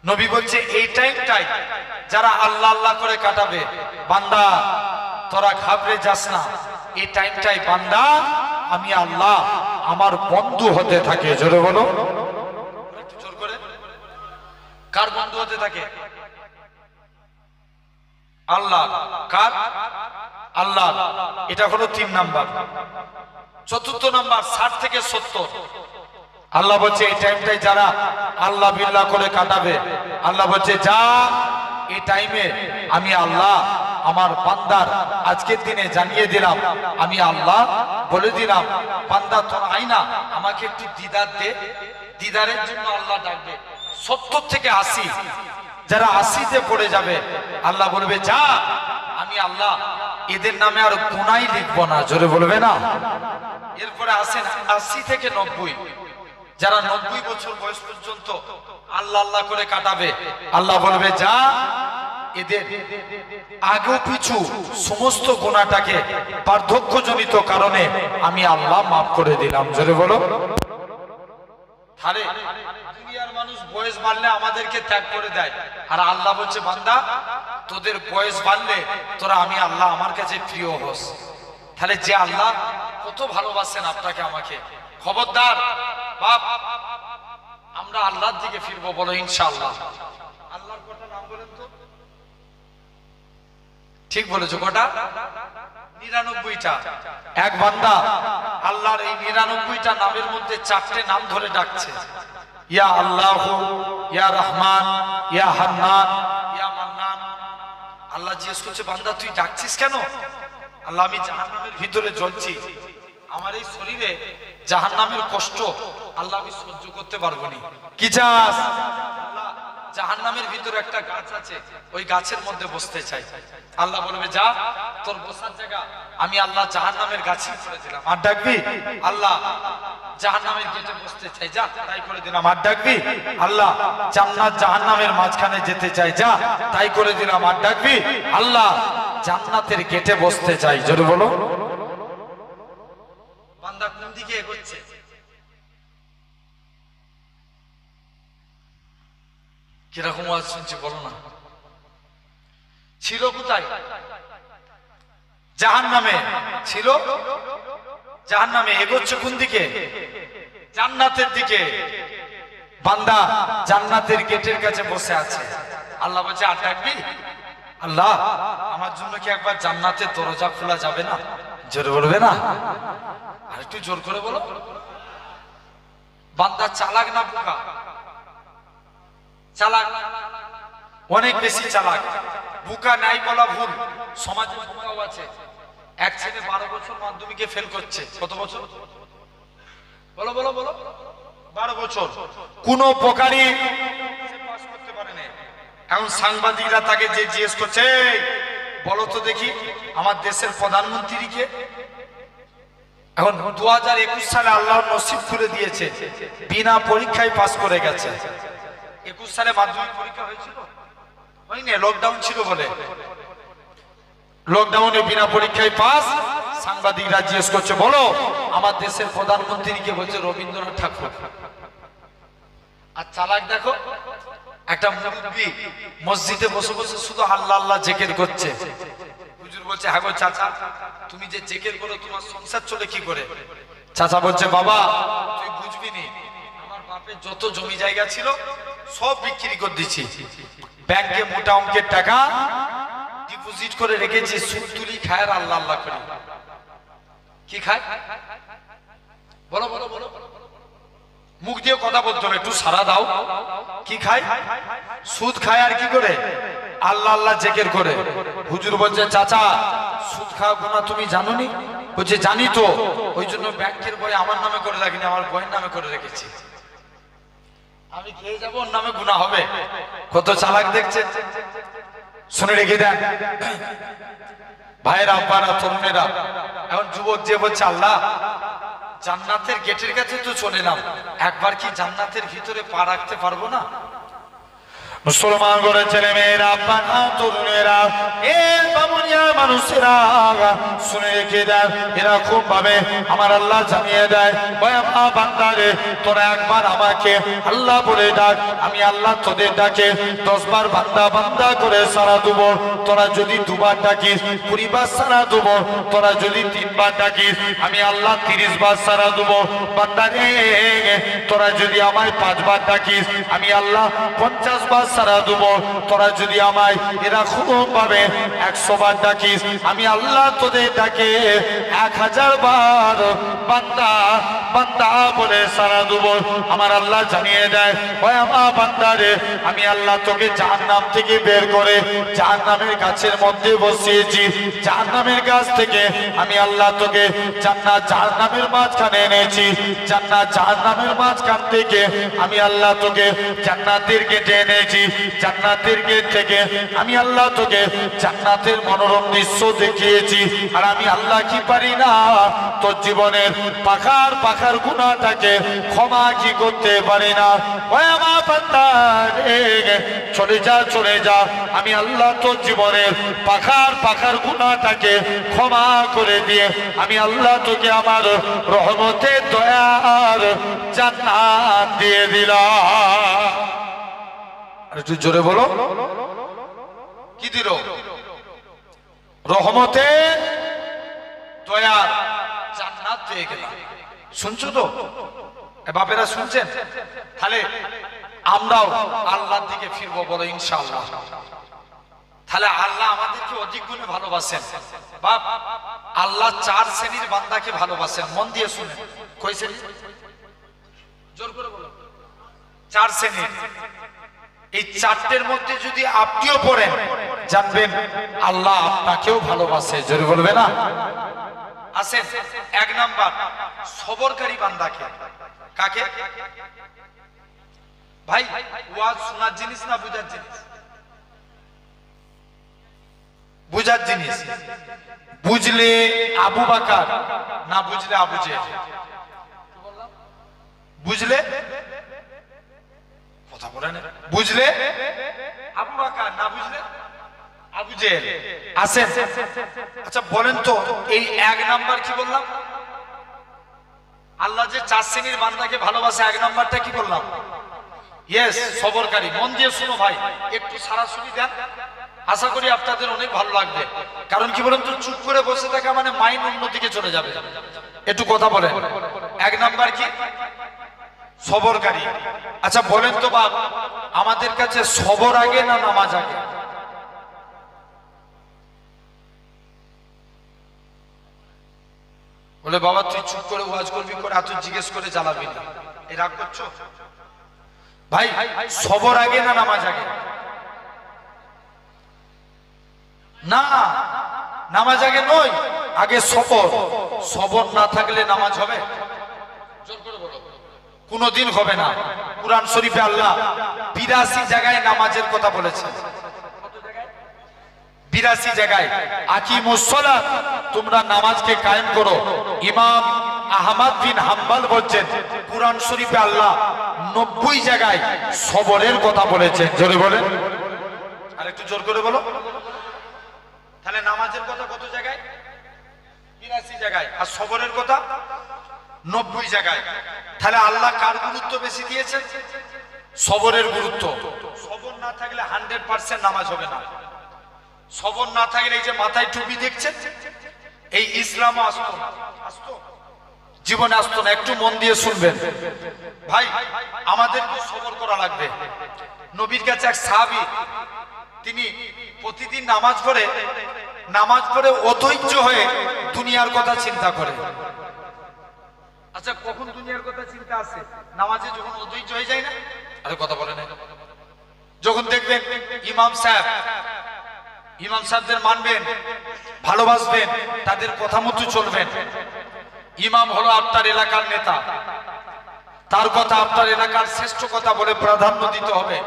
নবী বলছে এই টাইমটাই যারা আল্লাহ আল্লাহ করে কাটাবে, বান্দা তোরা ঘাবড়ে যাস না, এই টাইমটাই বান্দা আমি আল্লাহ আমার বন্ধু হতে থাকে। জোরে বলো। একটু জোর করে। কার বন্ধু হতে থাকে? আল্লাহ। কার? আল্লাহ। এটা হলো 3 নাম্বার। 4th নাম্বার 60 থেকে 70। আল্লাহ বলছে এই টাইমটাই যারা আল্লাহ বিল্লাহ করে কাটাবে, আল্লাহ বলছে যা, এই টাইমে আমি আল্লাহ আমার বান্দার আজকের দিনে জানিয়ে দিলাম, আমি আল্লাহ বলে দিলাম বান্দা তোর আইনা আমাকে একটু দিদার দে। দিদারের জন্য আল্লাহ ডাকবে। 70 থেকে 80 যারা 80-তে পড়ে যাবে, আল্লাহ বলবে যা, আমি আল্লাহ এদের নামে আর গুনাহ লিখবো না। জোরে বলবে না। এরপরে আসেন 80 থেকে 90। যারা 90 বছর বয়স পর্যন্ত আল্লাহ আল্লাহ করে কাটাবে, আল্লাহ বলবে যা, এদের আগে পিছু সমস্ত গুনাহটাকে বার্ধক্যজনিত কারণে আমি আল্লাহ মাফ করে দিলাম। জোরে বলো। আরে দুনিয়ার মানুষ বয়স বাড়লে আমাদেরকে ত্যাগ করে দেয়, আর আল্লাহ বলছে বান্দা তোদের বয়স বাড়লে তোরা আমি আল্লাহ আমার কাছে প্রিয় হোস। তাহলে যে আল্লাহ কত ভালোবাসেন আপনাকে আমাকে, খবরদার বাপ, আমরা আল্লাহর দিকে ফিরবো। বলো ইনশাআল্লাহ। আল্লাহর কটা নাম বলেন তো? ঠিক বলেছো। কটা? 99টা। এক বান্দা আল্লাহর এই 99টা নামের মধ্যে 4টে নাম ধরে ডাকছে, ইয়া আল্লাহ, ইয়া রহমান, ইয়া হান্নান, ইয়া মান্নান। আল্লাহ জিজ্ঞেস করছে বান্দা তুই ডাকছিস কেন? আল্লাহ আমি জাহান্নামের ভিতরে জ্বলছি, আমার এই শরীরে জাহান্নামের কষ্ট আল্লাহ আমি সহ্য করতে পারবো না। কি চাস? আল্লাহ জাহান্নামের ভিতরে একটা গাছ আছে, ওই গাছের মধ্যে বসতে চাই। আল্লাহ বলবে যা, তোর বসার জায়গা আমি আল্লাহ জাহান্নামের গাছে করে দিলাম। আর ডাকবি? আল্লাহ জাহান্নামের গেটে বসতে চাই, যা, তাই করে দিলাম। আর ডাকবি? আল্লাহ জান্নাত জাহান্নামের মাঝখানে যেতে চাই, যা, তাই করে দিলাম। আর ডাকবি? আল্লাহ জান্নাতের গেটে বসতে চাই। জোরে বলো। বান্দা কোন দিকে এগোচ্ছে? কিরকম আওয়াজ শুনছি বলো না? ছিল কোথায়? জাহান্নামে ছিল। জাহান্নামে এগোচ্ছে কোন দিকে? জান্নাতের দিকে। বান্দা জান্নাতের গেটের কাছে বসে আছে। আল্লাহ বলছে আর ডাকবি? আল্লাহ আমার জন্য কি একবার জান্নাতের দরজা খোলা যাবে না? জোরে বলবে না? আর একটু জোর করে বলো। বান্দা চালাক না বোকা? চালাক, অনেক বেশি চালাক। বোকা নাই বলা ভুল, সমাজে বোকাও আছে। এক ছেলে 12 বছর মাধ্যমিকে ফেল করছে। কত বছর? বলো বলো বলো। 12 বছর। কোন প্রকারই সে পাস করতে পারে না। এখন সাংবাদিকরা তাকে যে জিজ্ঞেস করছে, বলো তো দেখি আমার দেশের প্রধানমন্ত্রী কে? এখন 2021 সালে আল্লাহ নসিব করে দিয়েছে, বিনা পরীক্ষায় পাস করে গেছে। 21 সালে মাধ্যমিক পরীক্ষা হয়েছিল? হয়নি, লকডাউন ছিল বলে। লকডাউনে বিনা পরীক্ষায় পাস। সাংবাদিকরা জিজ্ঞেস করছে বলো আমার দেশের প্রধানমন্ত্রীকে? বলছে রবীন্দ্রনাথ ঠাকুর। আর চালাক দেখো, একটা মুরব্বি মসজিদে বসে বসে শুধু আল্লাহ আল্লাহ জিকির করছে। হুজুর বলছে হ্যাঁ গো চাচা, তুমি যে জিকির করো তোমার সংসার চলে কি করে? চাচা বলছে বাবা তুই বুঝবি নি, আমার বাপের যত জমি জায়গা ছিল সব বিক্রি করে দিচ্ছি, ব্যাংকে মোটা অঙ্কের টাকা ডিপোজিট করে রেখেছি, সুদ তুলি খায় আর আল্লাহ আল্লাহ করি। কি খায়? বলো বলো বলো। মুখ দিয়ে কথা বলতে হবে, একটু সারা দাও। কি খায়? সুদ খায় আর কি করে? আল্লাহ আল্লাহ জিকির করে। হুজুর বলছে চাচা সুদ খাওয়া গুনাহ তুমি জানোনি? বলছে জানি তো, ওই জন্য ব্যাংকের বই আমার নামে করে রাখিনি, আমার বইয়ের নামে করে রেখেছি। আমি খেয়ে যাবো, ওর নামে গুনাহ হবে। কত চালাক দেখছেন। শুনে রেখে দেন ভাইরা, আব্বারা, তরুণেরা। এখন যুবক যে বলছে আল্লাহ জান্নাতের গেটের কাছে তো চলে এলাম, একবার কি জান্নাতের ভিতরে পা রাখতে পারবো না? মুসলমান করে ছেলে মেয়েরা, আব্বারা, তরুণেরা, এ বামুনিয়া মানুষেরা শুনে রেখে দেন, এরকম ভাবে আমার আল্লাহ জানিয়ে দেয়, ওই আমার বান্দারে তোরা একবার আমাকে আল্লাহ বলে ডাক, আমি আল্লাহ তোদের ডাকে 10 বার বান্দা বান্দা করে সারা দেব। তোরা যদি 2 বার ডাকিস 20 বার সারা দেব। তোরা যদি 3 বার ডাকিস আমি আল্লাহ 30 বার সারা দেব। বান্দারে তোরা যদি আমায় 5 বার ডাকিস আমি আল্লাহ 50 বার সারা দেব। তোরা যদি আমায় এরকম ভাবে 100 বার ডাকিস আমি আল্লাহ তোদের ডাকে 1000 বার বান্দা বান্দা বলে সারা দেব। আমার আল্লাহ জানিয়ে দেয়, ওই আমার বান্দারে আমি আল্লাহ তোকে জাহান্নাম থেকে বের করে জাহান্নামের গাছের মধ্যে বসিয়েছি। জাহান্নামের গাছ থেকে আমি আল্লাহ তোকে জান্নাত জাহান্নামের মাঝখানে এনেছি। জান্নাত জাহান্নামের মাঝখান থেকে আমি আল্লাহ তোকে জান্নাতের গেটে এনেছি। জান্নাতের গেট থেকে আমি আল্লাহ তোকে জান্নাতের মনোরম দৃশ্য দেখিয়েছি। আর আমি আল্লাহ কি পারি না তোর জীবনের পাখার পাখার গুনাহটাকে ক্ষমা কি করতে পারি না? ওই আমার বান্দা চলে যা চলে যা, আমি আল্লাহ তোর জীবনের পাখার পাখার গুনাহটাকে ক্ষমা করে দিয়ে আমি আল্লাহ তোকে আমার রহমতের দয়ার জান্নাত দিয়ে দিলাম। একটু জোরে বলো, কি দিল? রহমতে দয়ার জান্নাত পেয়ে গেলাম। শুনছো তো বাপেরা, শুনছেন? তাহলে আমরাও আল্লাহর দিকে ফিরবো, বলো ইনশাআল্লাহ। তাহলে আল্লাহ আমাদেরকে অধিক গুণে ভালোবাসেন। বাপ, আল্লাহ 4 শ্রেণীর বান্দাকে ভালোবাসেন। মন দিয়ে শুনেন। কই শ্রেণী? জোর করে বলো। 4 শ্রেণীর। এই 4টের মধ্যে যদি আপনিও পড়েন জানবেন আল্লাহ আপনাকেও ভালোবাসে। জোরে বলবে না? আসেন, 1 নাম্বার সবরকারী বান্দাকে। কাকে ভাই? ওয়াজ শোনার জিনিস না বুঝার জিনিস? বুঝার জিনিস। বুঝলে আবু বকর, না বুঝলে আবু জেহেল। বুঝলে কথা বলেন, বুঝলে আবু বকর, না বুঝলে আবু জেহেল। আসেন, আচ্ছা বলেন তো এই 1 নাম্বার কি বললাম? আল্লাহ যে 4 শ্রেণীর বান্দাকে ভালোবাসে, 1 নাম্বারটা কি বললাম? ইয়েস, সবরকারী। মন দিয়ে শুনো ভাই, একটু সারাসরি দেন, আশা করি আপনাদের অনেক ভালো লাগবে। কারণ কি বলেন তো, চুপ করে বসে থাকা মানে মাইন্ড অন্যদিকে চলে যাবে। একটু কথা বলেন। 1 নাম্বার কি? সবরকারী। আচ্ছা বলেন তো বাপ, আমাদের কাছে সবর আগে না নামাজ আগে? বলে বাবা তুই চুপ করে ওয়াজ করবি করে এত জিজ্ঞেস করে জ্বালাবি না, এই রাগ করছো? ভাই সবর আগে না নামাজ আগে? না, নামাজ আগে নয়, আগে সবর। সবর না থাকলে নামাজ হবে? কোনদিন হবে না। কুরআন শরীফে আল্লাহ 82 জায়গায় নামাজের কথা বলেছেন। 82 জায়গায় আকিমুস সালাত, তোমরা নামাজকে কায়েম করো। ইমাম আহমদ বিন হাম্বল বলছেন কুরআন শরীফে আল্লাহ 90 জায়গায় সবরের কথা বলেছেন। জোরে বলেন, আর একটু জোর করে বলো। তাহলে নামাজের কথা কত জায়গায়? 82 জায়গায়। আর সবরের কথা 90 জায়গায়। তাহলে আল্লাহ কার গুরুত্ব বেশি দিয়েছেন? সবরের গুরুত্ব। সবর না থাকলে 100% নামাজ হবে না। সবর না থাকলে এই যে মাথায় টুপি দেখছেন, এই ইসলাম আসতো না, আসতো জীবনে আসতো না। একটু মন দিয়ে শুনবেন ভাই, আমাদেরকে সবর করা লাগবে। নবীর কাছে এক সাহাবী, তিনি প্রতিদিন নামাজ পড়ে অধৈর্য হয়ে দুনিয়ার কথা চিন্তা করে। আচ্ছা কখন দুনিয়ার কথা চিন্তা আসে? নামাজে যখন অধৈর্য হয়ে যায় না? আরে কথা বলে না। যখন দেখবেন ইমাম সাহেব ইমাম সাহেবদের মানবেন, ভালোবাসবেন, তাদের কথা মতো চলবেন। ইমাম হলো আপনার এলাকার নেতা, তার কথা আপনার এলাকার শ্রেষ্ঠ কথা বলে প্রাধান্য দিতে হবে।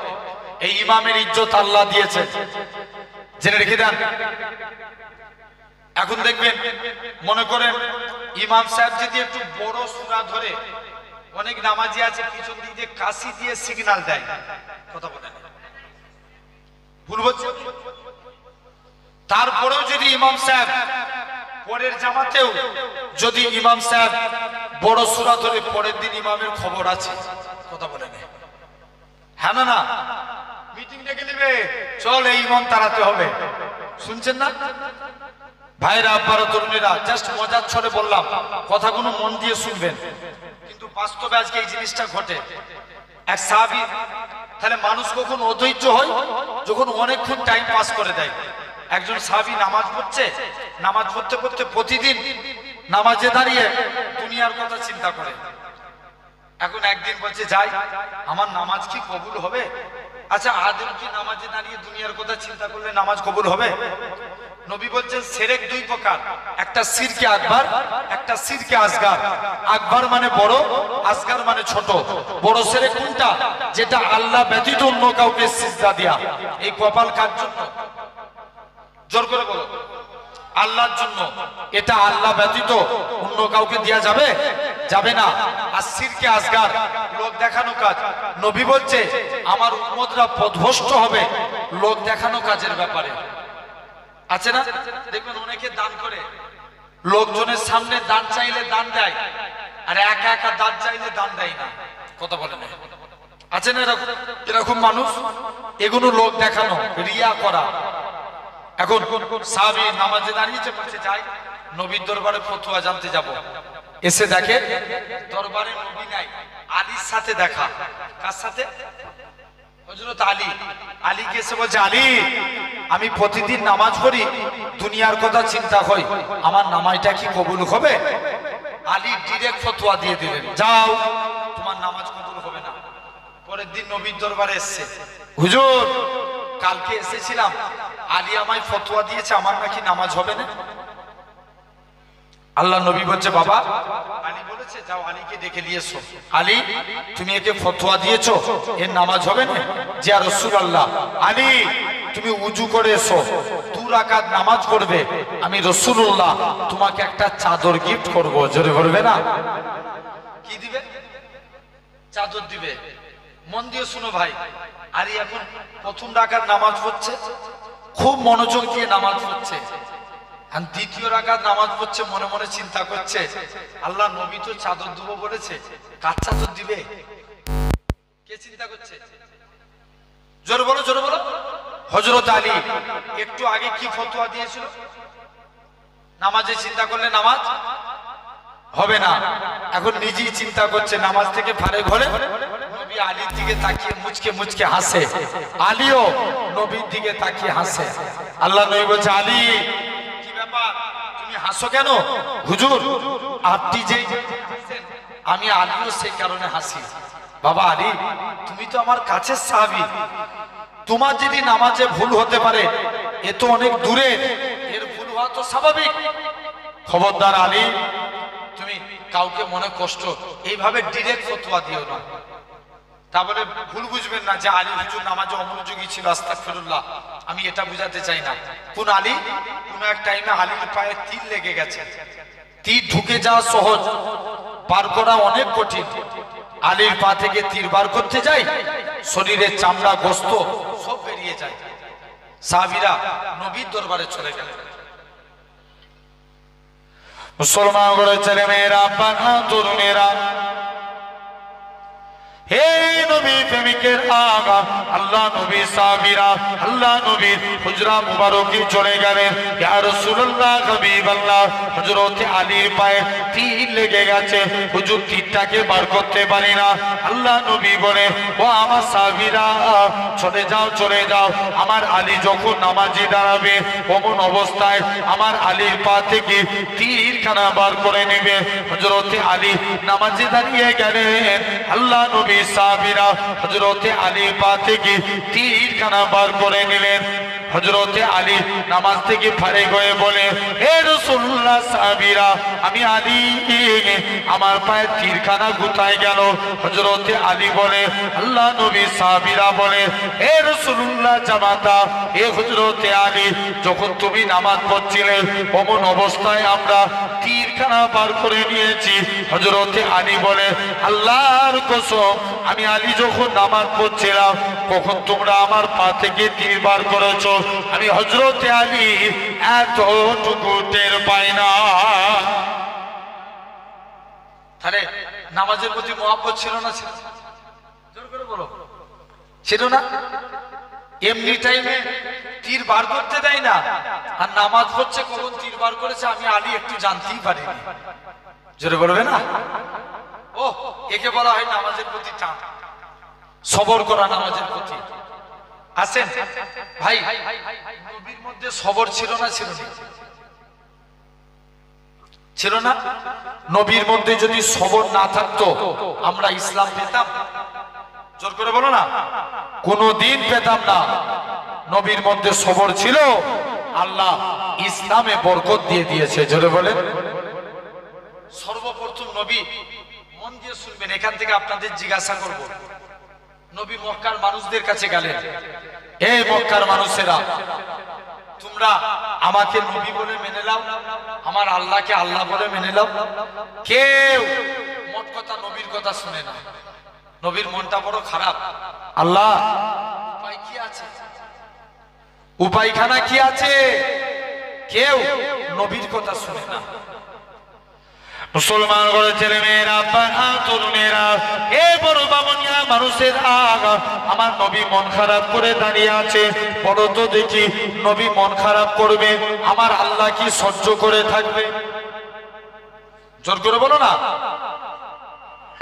এই ইমামের ইজ্জত আল্লাহ দিয়েছেন, জেনে রেখে দেন। এখন দেখবেন, মনে করেন ইমাম সাহেব যদি একটু বড় সূরা ধরে, অনেক নামাজি আছে পিছন দিক দিয়ে কাশি দিয়ে সিগন্যাল দেয়, কথা বলেন, ভুল হচ্ছে। তারপরেও যদি ইমাম সাহেব পরের জামাতেও যদি ইমাম সাহেব বড় সূরা ধরে, পরের দিন ইমামের খবর আছে, কথা বলেন, হ্যাঁ না না, মিটিং ডেকে নেবে, চল এই ইমাম তাড়াতে হবে, শুনছেন না ভাইরা, আব্বারা, তরুণীরা? জাস্ট মজার ছলে বললাম, কথাগুলো মন দিয়ে শুনবেন, কিন্তু বাস্তবে আজকে এই জিনিসটা ঘটে। এক সাহাবী, তাহলে মানুষ কখন অধৈর্য হয়? যখন অনেকক্ষণ টাইম পাস করে দেয়। একজন সাহাবী নামাজ পড়ছে, নামাজ পড়তে পড়তে প্রতিদিন নামাজে দাঁড়িয়ে দুনিয়ার কথা চিন্তা করে। এখন একদিন বলছে, যাই, আমার নামাজ কি কবুল হবে? আচ্ছা, আদৌ কি নামাজে দাঁড়িয়ে দুনিয়ার কথা চিন্তা করলে নামাজ কবুল হবে? নবী বলছেন শিরক দুই প্রকার, একটা শিরকে আকবার, একটা শিরকে আসগার। আকবার মানে বড়, আসগার মানে ছোট। বড় শিরক কোনটা? যেটা আল্লাহ ব্যতীত অন্য কাউকে সিজদা দেয়া। এই কপাল কার জন্য? জোর করে বলো, আল্লাহর জন্য। এটা আল্লাহ ব্যতীত অন্য কাউকে দেয়া যাবে? যাবে না। আর শিরকে আসগার, লোক দেখানো কাজ। নবী বলছে আমার উম্মতরা পথভ্রষ্ট হবে লোক দেখানো কাজের ব্যাপারে। আছে না? দেখবেন অনেকে দান করে, লোকজনের সামনে দান চাইলে দান দেয়, আর একা একা দান চাইলে দান দেয় না, কথা বলে না? আছে না এরকম মানুষ? এগুলো লোক দেখানো, রিয়া করা। এখন সাহাবী নামাজে দাঁড়িয়েছে, বলছে যাই নবীর দরবারে ফতোয়া জানতে যাব। এসে দেখে দরবারে নবী নাই, আলীর সাথে দেখা। কার সাথে? হযরত আলী। আলীকে এসে বলছে, আলী, আমি প্রতিদিন নামাজ পড়ি, দুনিয়ার কথা চিন্তা করি, আমার নামাজটা কি কবুল হবে? আলী ডাইরেক্ট ফতোয়া দিয়ে দিলেন, যাও, তোমার নামাজ কবুল হবে না। পরের দিন নবীর দরবারে এসেছে, হুজুর, কালকে এসেছিলাম, আলী আমায় ফতোয়া দিয়েছে আমার নাকি নামাজ হবে না। আল্লাহ নবী বলছে, বাবা, আলী বলেছে যাও আলীকে ডেকে নিয়ে এসো। আলী, তুমি একে ফতোয়া দিয়েছো, এর নামাজ হবে না? যে রাসূলুল্লাহ। আলী, তুমি উজু করে এসো, 2 রাকাত নামাজ পড়বে, আমি রাসূলুল্লাহ তোমাকে একটা চাদর গিফট করব। জোরে বলবে না? কি দিবে? চাদর দিবে। মন দিয়ে শুনো ভাই, আলী এখন প্রথম রাকাত নামাজ পড়ছে, খুব মনোযোগ দিয়ে নামাজ পড়ছে। আর দ্বিতীয় রাকাত নামাজ পড়ছে, মনে মনে চিন্তা করছে, আল্লাহ নবী তো চাদর দেবো বলেছে, কার চাদর দিবে? কে চিন্তা করছে? জোরে বলো, জোরে বলো। হযরত আলী একটু আগে কি ফতোয়া দিয়েছিল? নামাজে চিন্তা করলে নামাজ হবে না। এখন নিজেই চিন্তা করছে, নামাজ থেকে ফারেক হলে নবী আলীর দিকে তাকিয়ে মুচকে মুচকে হাসে, আলীও নবীর দিকে তাকিয়ে হাসে। আল্লাহ নবী বলছে, আলী, কি ব্যাপার, তুমি হাসো কেন? হুজুর, আপনি যে হাসেন, আমি আলীও সেই কারণে হাসি। বাবা আলী, তুমি তো আমার কাছের সাহাবী, তোমার যদি নামাজে ভুল হতে পারে, এ তো অনেক দূরে, এর ভুল হওয়া তো স্বাভাবিক। খবরদার আলী, তুমি কাউকে মনে কষ্ট এইভাবে ডাইরেক্ট ফতোয়া দিও না। তা বলে ভুল বুঝবেন না যে আলী হুজুর নামাজে অমনোযোগী ছিল, আস্তাগফিরুল্লাহ, আমি এটা বুঝাতে চাই না। কোন আলী? কোন এক টাইমে আলীর পায়ে তীর লেগে গেছে। তীর ঢুকে যাওয়া সহজ, পার করা অনেক কঠিন। আলীর পা থেকে তীর বার করতে যাই, শরীরের চামড়া, গোশত সব বেরিয়ে যায়। সাহাবীরা নবীর দরবারে চলে গেলেন। মুসলমান ঘরের ছেলে মেয়েরা, আব্বারা, তরুণেরা, হে নবী প্রেমিকের আগা, আল্লাহ নবী সাহাবীরা আল্লাহ নবীর হুজরা মুবারকে চলে গেলেন। ইয়া রাসূলুল্লাহ, হাবিবাল্লাহ, হযরত আলীর পায়ে তীর লেগে গেছে, হুজুর তীরটাকে বার করতে পারি না। আল্লাহ নবী বলে, ও আমার সাহাবীরা, চলে যাও, চলে যাও। আমার আলী যখন নামাজে দাঁড়াবে, অমন অবস্থায় আমার আলীর পা থেকে তীরখানা বার করে নেবে। হযরত আলী নামাজে দাঁড়িয়ে গেলেন। আল্লাহ নবী সাহাবীরা হযরত আলীর পা থেকে তীরখানা বার করে নিলেন। হযরতে আলী নামাজ থেকে ফারেক হয়ে বলে, হে রাসূলুল্লাহ সাহাবীরা, আমি আলী, আমার পায়ে তীরখানা গুতায় গেল। হযরতে আলী বলে, আল্লাহ নবী। সাহাবীরা বলে, হে রাসূলুল্লাহ জামাতা, হে হযরতে আলী, যখন তুমি নামাজ পড়ছিলে অমন অবস্থায় আমরা তীরখানা বার করে নিয়েছি। হযরতে আলী বলে, আল্লাহর কসম, আমি আলী যখন নামাজ পড়ছিলাম কখন তোমরা আমার পা থেকে তীর বার করেছো, আমি হযরতে আলী এতটুকু টের পাই না। তাহলে নামাজের প্রতি মহব্বত ছিল না? ছিল? জোর করে বলো, ছিল না? এমনি টাইমে তীর বার করতে দেয় না, আর নামাজ পড়ছে কখন তীর বার করেছে আমি আলী একটু জানতেই পারিনি। জোরে বলবে না? ও, একে বলা হয় নামাজের প্রতি টান, সবর করা নামাজের প্রতি। আসেন ভাই, নবীর মধ্যে সবর ছিল না? ছিল না? ছিল না? নবীর মধ্যে যদি সবর না থাকতো আমরা ইসলাম পেতাম? জোর করে বলো না, কোনদিন পেতাম না। নবীর মধ্যে সবর ছিল, আল্লাহ ইসলামে বরকত দিয়ে দিয়েছে। জোরে বলেন। সর্বপ্রথম নবী, মন দিয়ে শুনবেন, এখান থেকে আপনাদের জিজ্ঞাসা করব, নবী মক্কার মানুষদের কাছে গেলেন, এই মক্কার মানুষেরা, তোমরা আমাকে নবী বলে মেনে নাও, আমার আল্লাহকে আল্লাহ বলে মেনে নাও। কেউ মোট কথা নবীর কথা শুনে না। নবীর মনটা বড় খারাপ। আল্লাহ উপায় কি আছে? উপায়খানা কি আছে? কেউ নবীর কথা শুনে না। মুসলমান ঘরের ছেলে মেয়েরা, তরুণেরা, এ বড় বামুনিয়া মানুষের আমার নবী মন খারাপ করে দাঁড়িয়ে আছে। বলো তো দেখি, নবী মন খারাপ করবে, আমার আল্লাহ কি সহ্য করে থাকবে? জোর করে বলো না।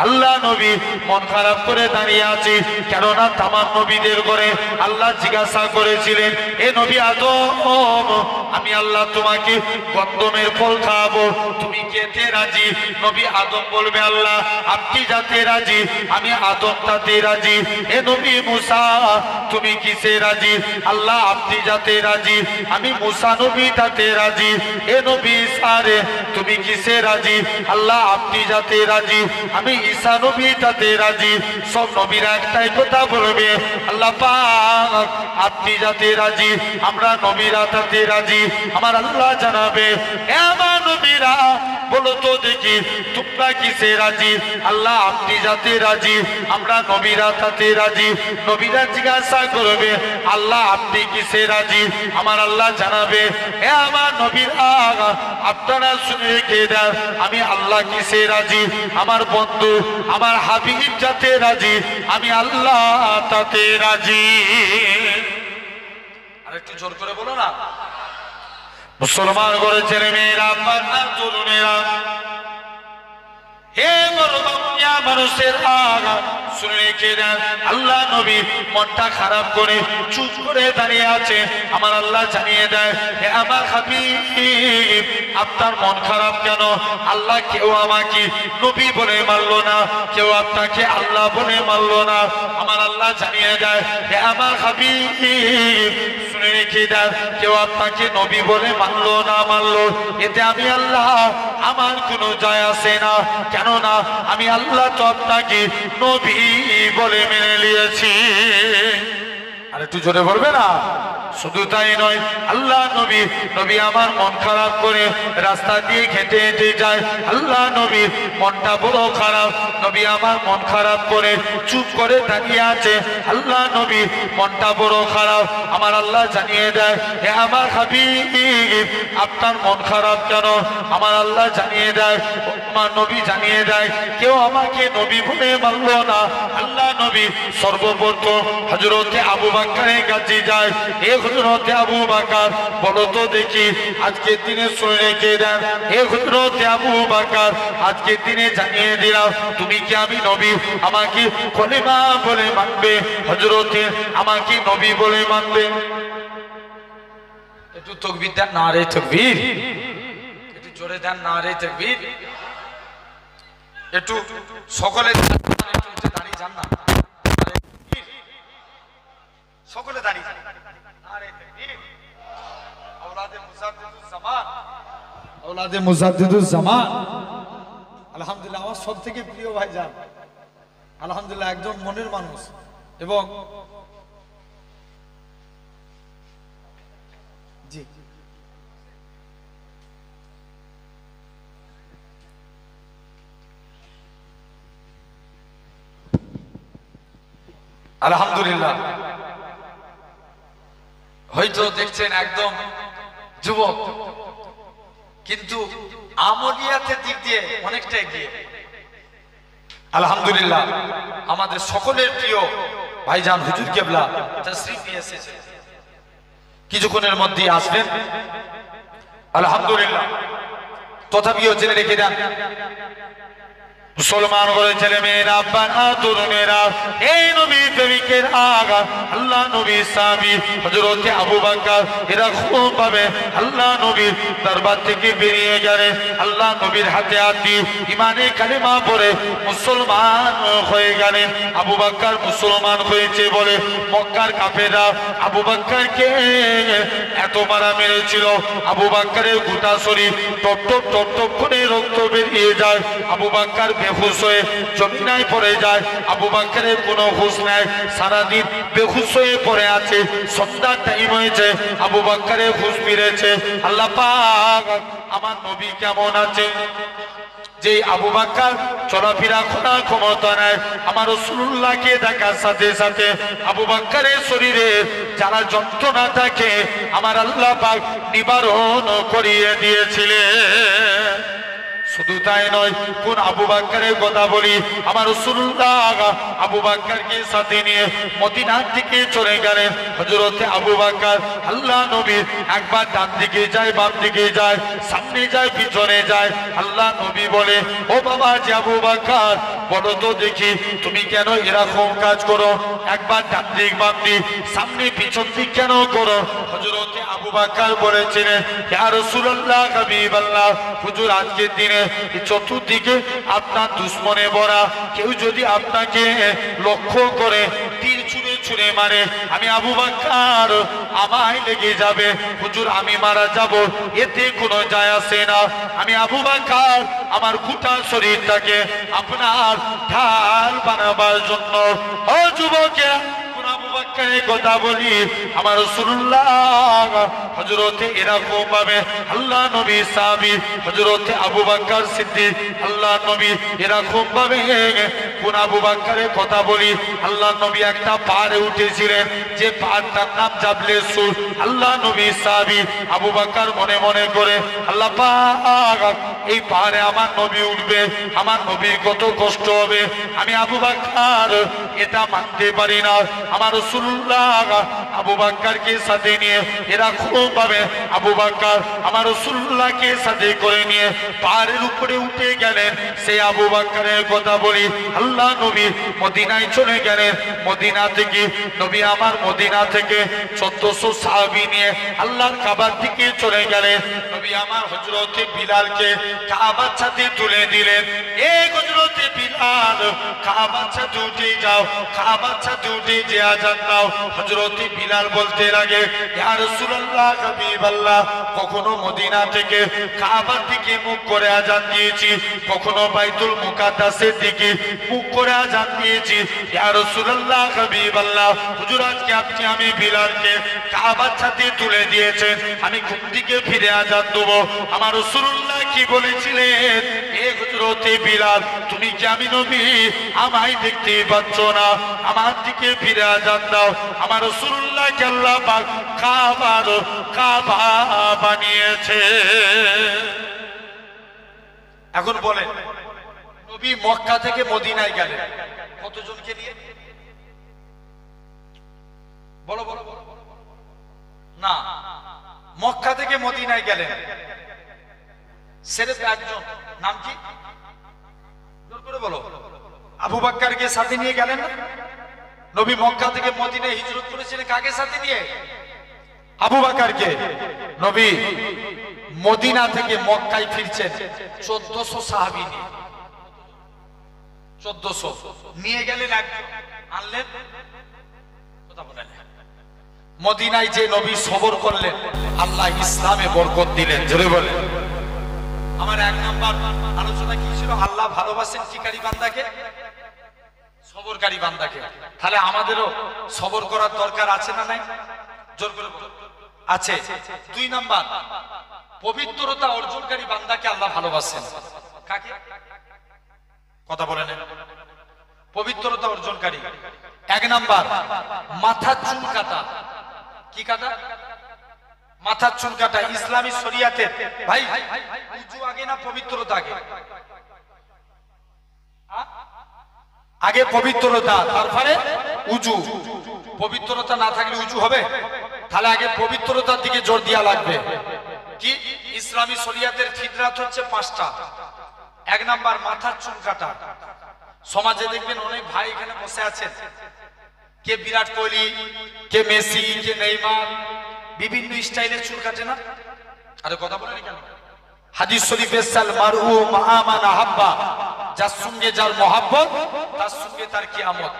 আল্লাহ নবী মন খারাপ করে দাঁড়িয়ে আছে, কেননা তামাম নবীদের করে আল্লাহ জিজ্ঞাসা করেছিলেন, এ নবী আদম, আমি আল্লাহ তোমাকে গন্ধমের ফল খাওয়াবো, তুমি খেতে রাজি? নবী আদম বলবে, আল্লাহ আপনি যাতে রাজি আমি আদম তাতে রাজি। এ নবী মুসা, তুমি কিসে রাজি? আল্লাহ আপনি যাতে রাজি আমি মুসা নবী তাতে রাজি। এ নবী সারে, তুমি কিসে রাজি? আল্লাহ আপনি যাতে রাজি আমি ঈসা নবী তাতে রাজি। সব নবীরা একটাই কথা বলবে, আল্লাহ পাক আপনি যাতে রাজি আমরা নবীরা তাতে রাজি। আমার আল্লাহ জানাবে, এ আমার নবীরা, বলো তো দেখি তোমরা কিসে রাজি? আল্লাহ আপনি যাতে রাজি আমরা নবীরা তাতে রাজি। নবীরা জিজ্ঞাসা করবে, আল্লাহ আপনি কিসে রাজি? আমার আল্লাহ জানাবে, এ আমার নবীরা, আপনারা শুনে রেখে দেন, আমি আল্লাহ কিসে রাজি? আমার বন্ধু আমার হাবিব যাতে রাজি আমি আল্লাহ তাতে রাজি। আরেকটু জোর করে বলো না। মুসলমান ঘরে ছেলে মেয়েরা, তরুণেরা, হে বড় বামুনিয়া মানুষের শুনে রেখে দেন, আল্লাহ নবী মনটা খারাপ করে চুপ করে দাঁড়িয়ে আছে। আমার আল্লাহ জানিয়ে দেয়, হে আমার হাবিব, আপনার মন খারাপ কেন? আল্লাহ কেউ আমাকে নবী বলে মানলো না, কেউ আপনাকে আল্লাহ বলে মানলো না। আমার আল্লাহ জানিয়ে দেয়, হে আমার হাবিব, শুনে রেখে দেন, কেউ আপনাকে নবী বলে মানলো না মানলো, এতে আমি আল্লাহ আমার কোনো যায় আসে না, কেননা আমি আল্লাহ তো আপনাকে নবী বলে মেনে নিয়েছি। আর একটু জোরে বলবে না। শুধু তাই নয়, আল্লাহ নবী, নবী আমার মন খারাপ করে রাস্তা দিয়ে হেঁটে হেঁটে যায়। আল্লাহ নবীর মনটা বড় খারাপ, নবী আমার মন খারাপ করে চুপ করে দাঁড়িয়ে আছে। আল্লাহ নবী মনটা বড় খারাপ। আমার আল্লাহ জানিয়ে দেয়, হে আমার হাবিব, আপনার মন খারাপ কেন? আমার আল্লাহ জানিয়ে দেয়, আমার নবী জানিয়ে দেয়, কেউ আমাকে নবী বলে মানল না। আল্লাহ নবী সর্বপ্রথম হযরতে আবু বকরের কাছে যায়, হে হযরতে আবু বকর, বলো তো দেখি আজকের দিনে শুনে রেখে দেন, হে হযরতে আবু বকর, আজকের দিনে জানিয়ে দিলাম, তুমি কি আমি নবী আমাকে কলিমা বলে মানবে? হযরতে আমাকে নবী বলে মানবে? একটু তাকবীর দেন, নারে তাকবীর। একটু জোরে দেন, নারে তাকবীর। একটু সকলে দাঁড়িয়ে যান না, সকলে দাঁড়িয়ে যান। औलादे मुजाद्दिदुজ্জামান আলহামদুলিল্লাহ আমার সবথেকে প্রিয় ভাইজান আলহামদুলিল্লাহ একজন মনের মানুষ এবং জি আলহামদুলিল্লাহ হয়তো দেখছেন একদম যুবক কিন্তু আমলিয়াতের দিক দিয়ে অনেকটা এগিয়ে আলহামদুলিল্লাহ আমাদের সকলের প্রিয় ভাইজান হুজুর কেবলা তাশরীফ নিয়ে এসেছেন কিছুক্ষণের মধ্যেই আসবেন আলহামদুলিল্লাহ তথাপিও জেনে রেখে দেন মুসলমান করে ছেলে মেয়েরা বাবা তরুণেরা এই নবী প্রেমিকের আগা আল্লাহ নবী সাহাবী হযরত আবু বকর এরা খুব ভাবে আল্লাহ নবীর দরবার থেকে বেরিয়ে গেলে আল্লাহ নবীর হাতে হাত দিয়ে ঈমানে কালেমা পড়ে মুসলমান হয়ে গেলেন আবু বকর মুসলমান হয়েছে বলে মক্কার কাফেররা আবু বকরকে এত মারা মেরেছিল আবু বকরের গোটা শরীর টপ টপ টপ টপ করে রক্ত বেরিয়ে যায় আবু বকর বেহুশ হয়ে জমিনায় পড়ে যায় আবু বকরের কোনো হুঁশ নাই সারাদিন বেহুশ হয়ে পড়ে আছে সন্ধ্যার টাইম হয়েছে আবু বকরের হুঁশ ফিরেছে আল্লাহ পাক আমার নবী কেমন আছে যে আবু বকর চলাফেরা করার ক্ষমতা নাই আমার রাসূলুল্লাহকে দেখার সাথে সাথে আবু বকরের শরীরে যারা যন্ত্রণা থাকে আমার আল্লাহ পাক নিবারণ করিয়ে দিয়েছিলেন শুধু তাই নয় কোন আবু বকরের কথা বলি আমার রাসূলুল্লাহ আবু বকরকে সাথে নিয়ে মদিনা থেকে চলে গেলেন হযরত আবু বকর আল্লাহ নবী একবার ডান দিকে যায় বাম দিকে যায় সামনে যায় পিছনে যায় আল্লাহ নবী বলে ও বাবা যে আবু বকর বলো তো দেখি তুমি কেন এরকম কাজ করো একবার ডান দিক বাম দিক সামনে পিছন দিক কেন করো হযরত আবু বকর বলেছিলেন ইয়া রাসূলুল্লাহ হাবিবাল্লাহ হুজুর আজকের দিনে চতুর্দিকে আপনার দুশ্মনে ভরা কেউ যদি আপনাকে লক্ষ্য করে তীর ছুঁড়ে ছুঁড়ে মারে আমি আবু বকর আমায় লেগে যাবে হুজুর আমি মারা যাব এতে কোনো যায় আসে না আমি আবু বকর আমার গোটা শরীরটাকে আপনার ঢাল বানাবার জন্য ও যুবকেরা আবু বকরের কথা বলি আমার রাসূলুল্লাহ হযরত এরকম ভাবে আল্লাহ নবী সাহাবী হযরত আবু বকর সিদ্দিক আল্লাহ নবী এরকম ভাবে কোন আবু বকরের কথা বলি আল্লাহ নবী একটা পাহাড়ে উঠেছিলেন যে পাহাড়টার নাম জাবলে সুর আল্লাহ নবী সাহাবী আবু বকর মনে মনে করে আল্লাহ পাক এই পাহাড়ে আমার নবী উঠবে আমার নবীর কত কষ্ট হবে আমি আবু বকর এটা মানতে পারি না আমার রাসূলুল্লাহ আবু বকরকে সাথে নিয়ে এরা খুব ভাবে আবু বকর আমার রাসূলুল্লাহকে সাথে করে নিয়ে পাহাড়ের উপরে উঠে গেলেন সেই আবু বকরের কথা বলি আল্লাহ নবী মদিনায় চলে গেলেন মদিনা থেকে নবী আমার মদিনা থেকে 1400 সাহাবী নিয়ে আল্লাহর কাবার দিকে চলে গেলেন নবী আমার হযরত বিলালকে কাবার সাথে তুলে দিলেন এই হযরত বিলাল কাবার সাথে উঠে যাও কাবার সাথে উঠে যে আজান দাও হযরত বিলাল বলতে লাগে ইয়া রাসূলুল্লাহ হাবিবাল্লাহ কখনো মদিনা থেকে কাবার দিকে মুখ করে আজান দিয়েছি কখনো বাইতুল মুকাদ্দাসের দিকে মুখ করে আজান দিয়েছি ইয়া রাসূলুল্লাহ হাবিবাল্লাহ হুজুর আজকে আপনি আমি বিলালকে কাবার সাথে তুলে দিয়েছেন আমি কোন দিকে ফিরে আজান দেব আমার রাসূলুল্লাহ কি বলেছিলেন এ হযরত বিলাল তুমি কি আমি নবী আমায় দেখতে পাচ্ছ না আমার দিকে ফিরে আজান দাও আমার রাসূলুল্লাহকে আল্লাহ পাক কাবা বানিয়েছে এখন বলেন নবী মক্কা থেকে মদিনায় গেলেন কতজনকে নিয়ে বলো বলো না মক্কা থেকে মদিনায় গেলেন সির্ফ একজন নাম কি জোর করে বলো আবু বকরকে সাথে নিয়ে গেলেন না নবী মক্কা থেকে মদিনায় হিজরত করেছিলেন কাকে সাথে নিয়ে আবু বকরকে নবী মদিনা থেকে মক্কায় ফিরছেন 1400 সাহাবী নিয়ে 1400 নিয়ে গেলেন একজন আনলেন কথা বলেন মদিনায় যে নবী সবর করলেন আল্লাহ ইসলামে বরকত দিলেন। জোরে বলেন। আমার এক নাম্বার আলোচনা কি ছিল? আল্লাহ ভালোবাসেন কিকারী বান্দাকে, সবরকারী বান্দাকে। তাহলে আমাদেরও সবর করার দরকার আছে না নাই? জোর করে বলো আছে। দুই নাম্বার, পবিত্রতা অর্জনকারী বান্দাকে আল্লাহ ভালোবাসেন। কাকে? কথা বলেন। পবিত্রতা অর্জনকারী। এক নাম্বার, মাথার চুল কাটা। কি কাটা? মাথার চুল কাটা। ইসলামী শরিয়াতের ভাই উজু আগে না পবিত্রতা আগে? আগে পবিত্রতা, তারপরে উজু। পবিত্রতা না থাকলে উজু হবে? তাহলে আগে পবিত্রতার দিকে জোর দেওয়া লাগবে। কি? ইসলামী শরিয়াতের ফিতরাত হচ্ছে 5টা। এক নাম্বার, মাথার চুল কাটা। সমাজে দেখবেন অনেক ভাই এখানে বসে আছেন, কে বিরাট কোহলি, কে মেসি, কে নেইমার, বিভিন্ন স্টাইলের চুল কাটে না? আরে কথা বলেন কেন? হাদিস শরীফে সাল মারউ মা মান আহাব্বা, যার সঙ্গে যার মহব্বত তার সঙ্গে তার কিয়ামত।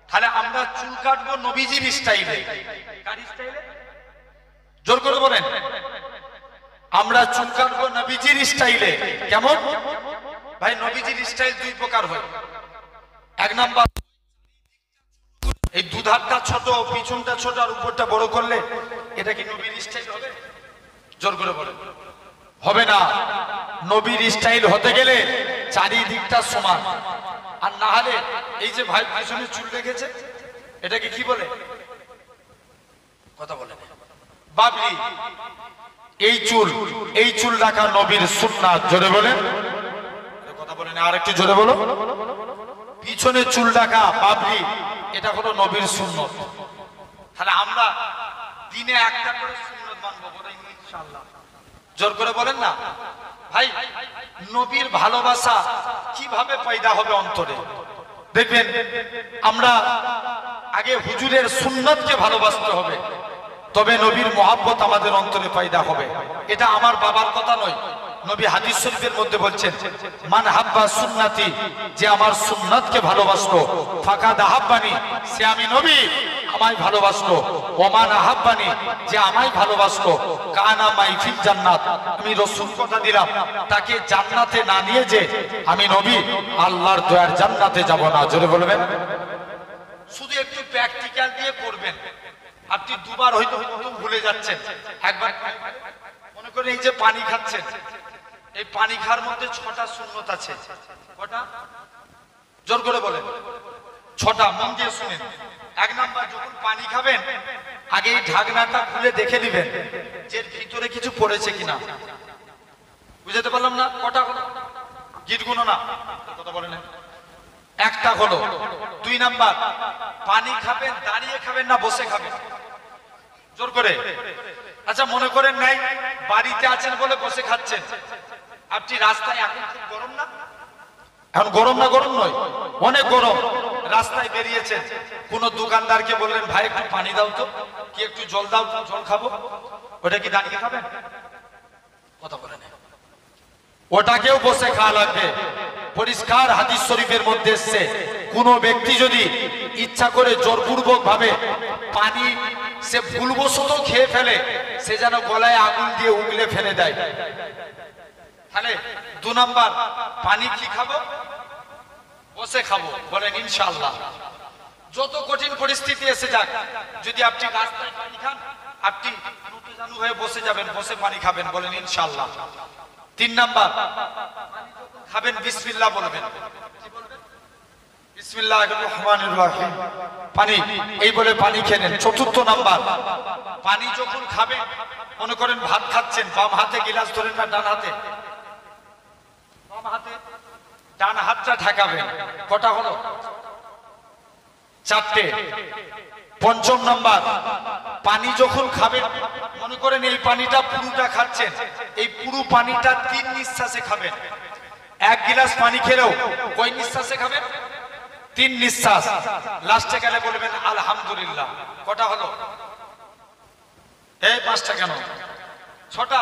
তাহলে আমরা চুল কাটবো নবীজির স্টাইলে। কার স্টাইলে? জোর করে বলেন। আমরা চুল কাটবো নবীজির স্টাইলে। কেমন ভাই? নবীজির স্টাইল দুই প্রকার হয়। এক নাম্বার, এই দুধারটা ছোট, পিছনটা ছোট আর উপরটা বড় করলে এটা কি নবীর স্টাইল হবে? জোর করে বলেন। হবে না। নবীর স্টাইল হতে গেলে চারিদিকটা সমান। আর না হলে এই যে ভাই পিছনে চুল রেখেছে এটাকে কি বলে? কথা বলেন। বাবলি। এই চুল রাখা নবীর সুন্নাত। জোরে বলেন। কথা বলেন। আর একটু জোরে বলো। পিছনে চুল রাখা বাবলি, এটা হলো নবীর সুন্নত। তাহলে আমরা দিনে একটা করে সুন্নত মানবো ইনশাআল্লাহ। জোর করে বলেন না ভাই। নবীর ভালোবাসা কিভাবে পয়দা হবে অন্তরে? দেখবেন আমরা আগে হুজুরের সুন্নতকে ভালোবাসতে হবে, তবে নবীর মহব্বত আমাদের অন্তরে পয়দা হবে। এটা আমার বাবার কথা নয়, নবী হাদিস শরীফের মধ্যে বলছেন, মান হাব্বা সুন্নতি, যে আমার সুন্নতকে ভালোবাসলো, ফাকাদ আহাব্বানি, সে আমি নবী আমায় ভালোবাসলো, ওমান আহাব্বানি, যে আমায় ভালোবাসলো, কানা মাই ফিল জান্নাত, আমি রাসূল কথা দিলাম তাকে জান্নাতে না নিয়ে যে আমি নবী আল্লাহর দয়ার জান্নাতে যাব না। জোরে বলবেন। শুধু একটু প্র্যাকটিক্যাল দিয়ে করবেন। আপনি দুবার হয়তো ভুলে যাচ্ছেন। একবার মনে করেন এই যে পানি খাচ্ছেন, এই পানি খাওয়ার মধ্যে 6টা সুন্নত আছে। কটা? জোর করে বলেন। 6টা। মন দিয়ে শুনেন। এক নাম্বার, যখন পানি খাবেন আগে এই ঢাকনাটা খুলে দেখে নেবেন যে ভিতরে কিছু পড়েছে কিনা। বুঝাতে পারলাম না? কটা হলো? গিট গুনো না। কথা বলেন। একটা হলো। 2 নাম্বার, পানি খাবেন দাঁড়িয়ে খাবেন না বসে খাবেন? জোর করে। আচ্ছা মনে করেন নাই বাড়িতে আছেন বলে বসে খাচ্ছেন, আপনি রাস্তায়, এখন খুব গরম না? এখন গরম না? গরম নয়, অনেক গরম। রাস্তায় বেরিয়েছেন, কোন দোকানদারকে বললেন ভাই একটু পানি দাও তো, কি একটু জল দাও, জল খাবো। ওটা কি দাঁড়িয়ে খাবেন? কথা বলেন। ওটাকেও বসে খাওয়া লাগবে। পরিষ্কার হাদিস শরীফের মধ্যে এসেছে, কোন ব্যক্তি যদি ইচ্ছা করে জোরপূর্বক ভাবে পানি সে ভুলবশত খেয়ে ফেলে, সে যেন গলায় আগুন দিয়ে উগলে ফেলে দেয়। তাহলে 2 নাম্বার, পানি কি খাবো? বসে খাবো। বলেন ইনশাআল্লাহ। যত কঠিন পরিস্থিতি এসে যাক, যদি আপনি রাস্তায় পানি খান, আপনি জানু হয়ে বসে যাবেন, বসে পানি খাবেন। বলেন ইনশাআল্লাহ। 3 নাম্বার, খাবেন বিসমিল্লাহ বলবেন। বিসমিল্লাহির রহমানির রহিম, পানি এই বলে পানি খেলেন। 4 নাম্বার, পানি যখন খাবেন, মনে করেন ভাত খাচ্ছেন, বাম হাতে গিলাস ধরেন না ডান হাতে? বাম হাতে। ডান হাতটা ঢাকাবেন। কটা হলো? 4টে। 5 নাম্বার, পানি যখন খাবেন, মনে করেন এই পানিটা পুরোটা খাচ্ছেন, এই পুরো পানিটা 3 নিঃশ্বাসে খাবেন। 1 গিলাস পানি খেলেও কয় নিঃশ্বাসে খাবেন? 3 নিঃশ্বাস। লাস্টে গেলে বলবেন আলহামদুলিল্লাহ। কটা হলো? এই 5টা কেন? 6টা।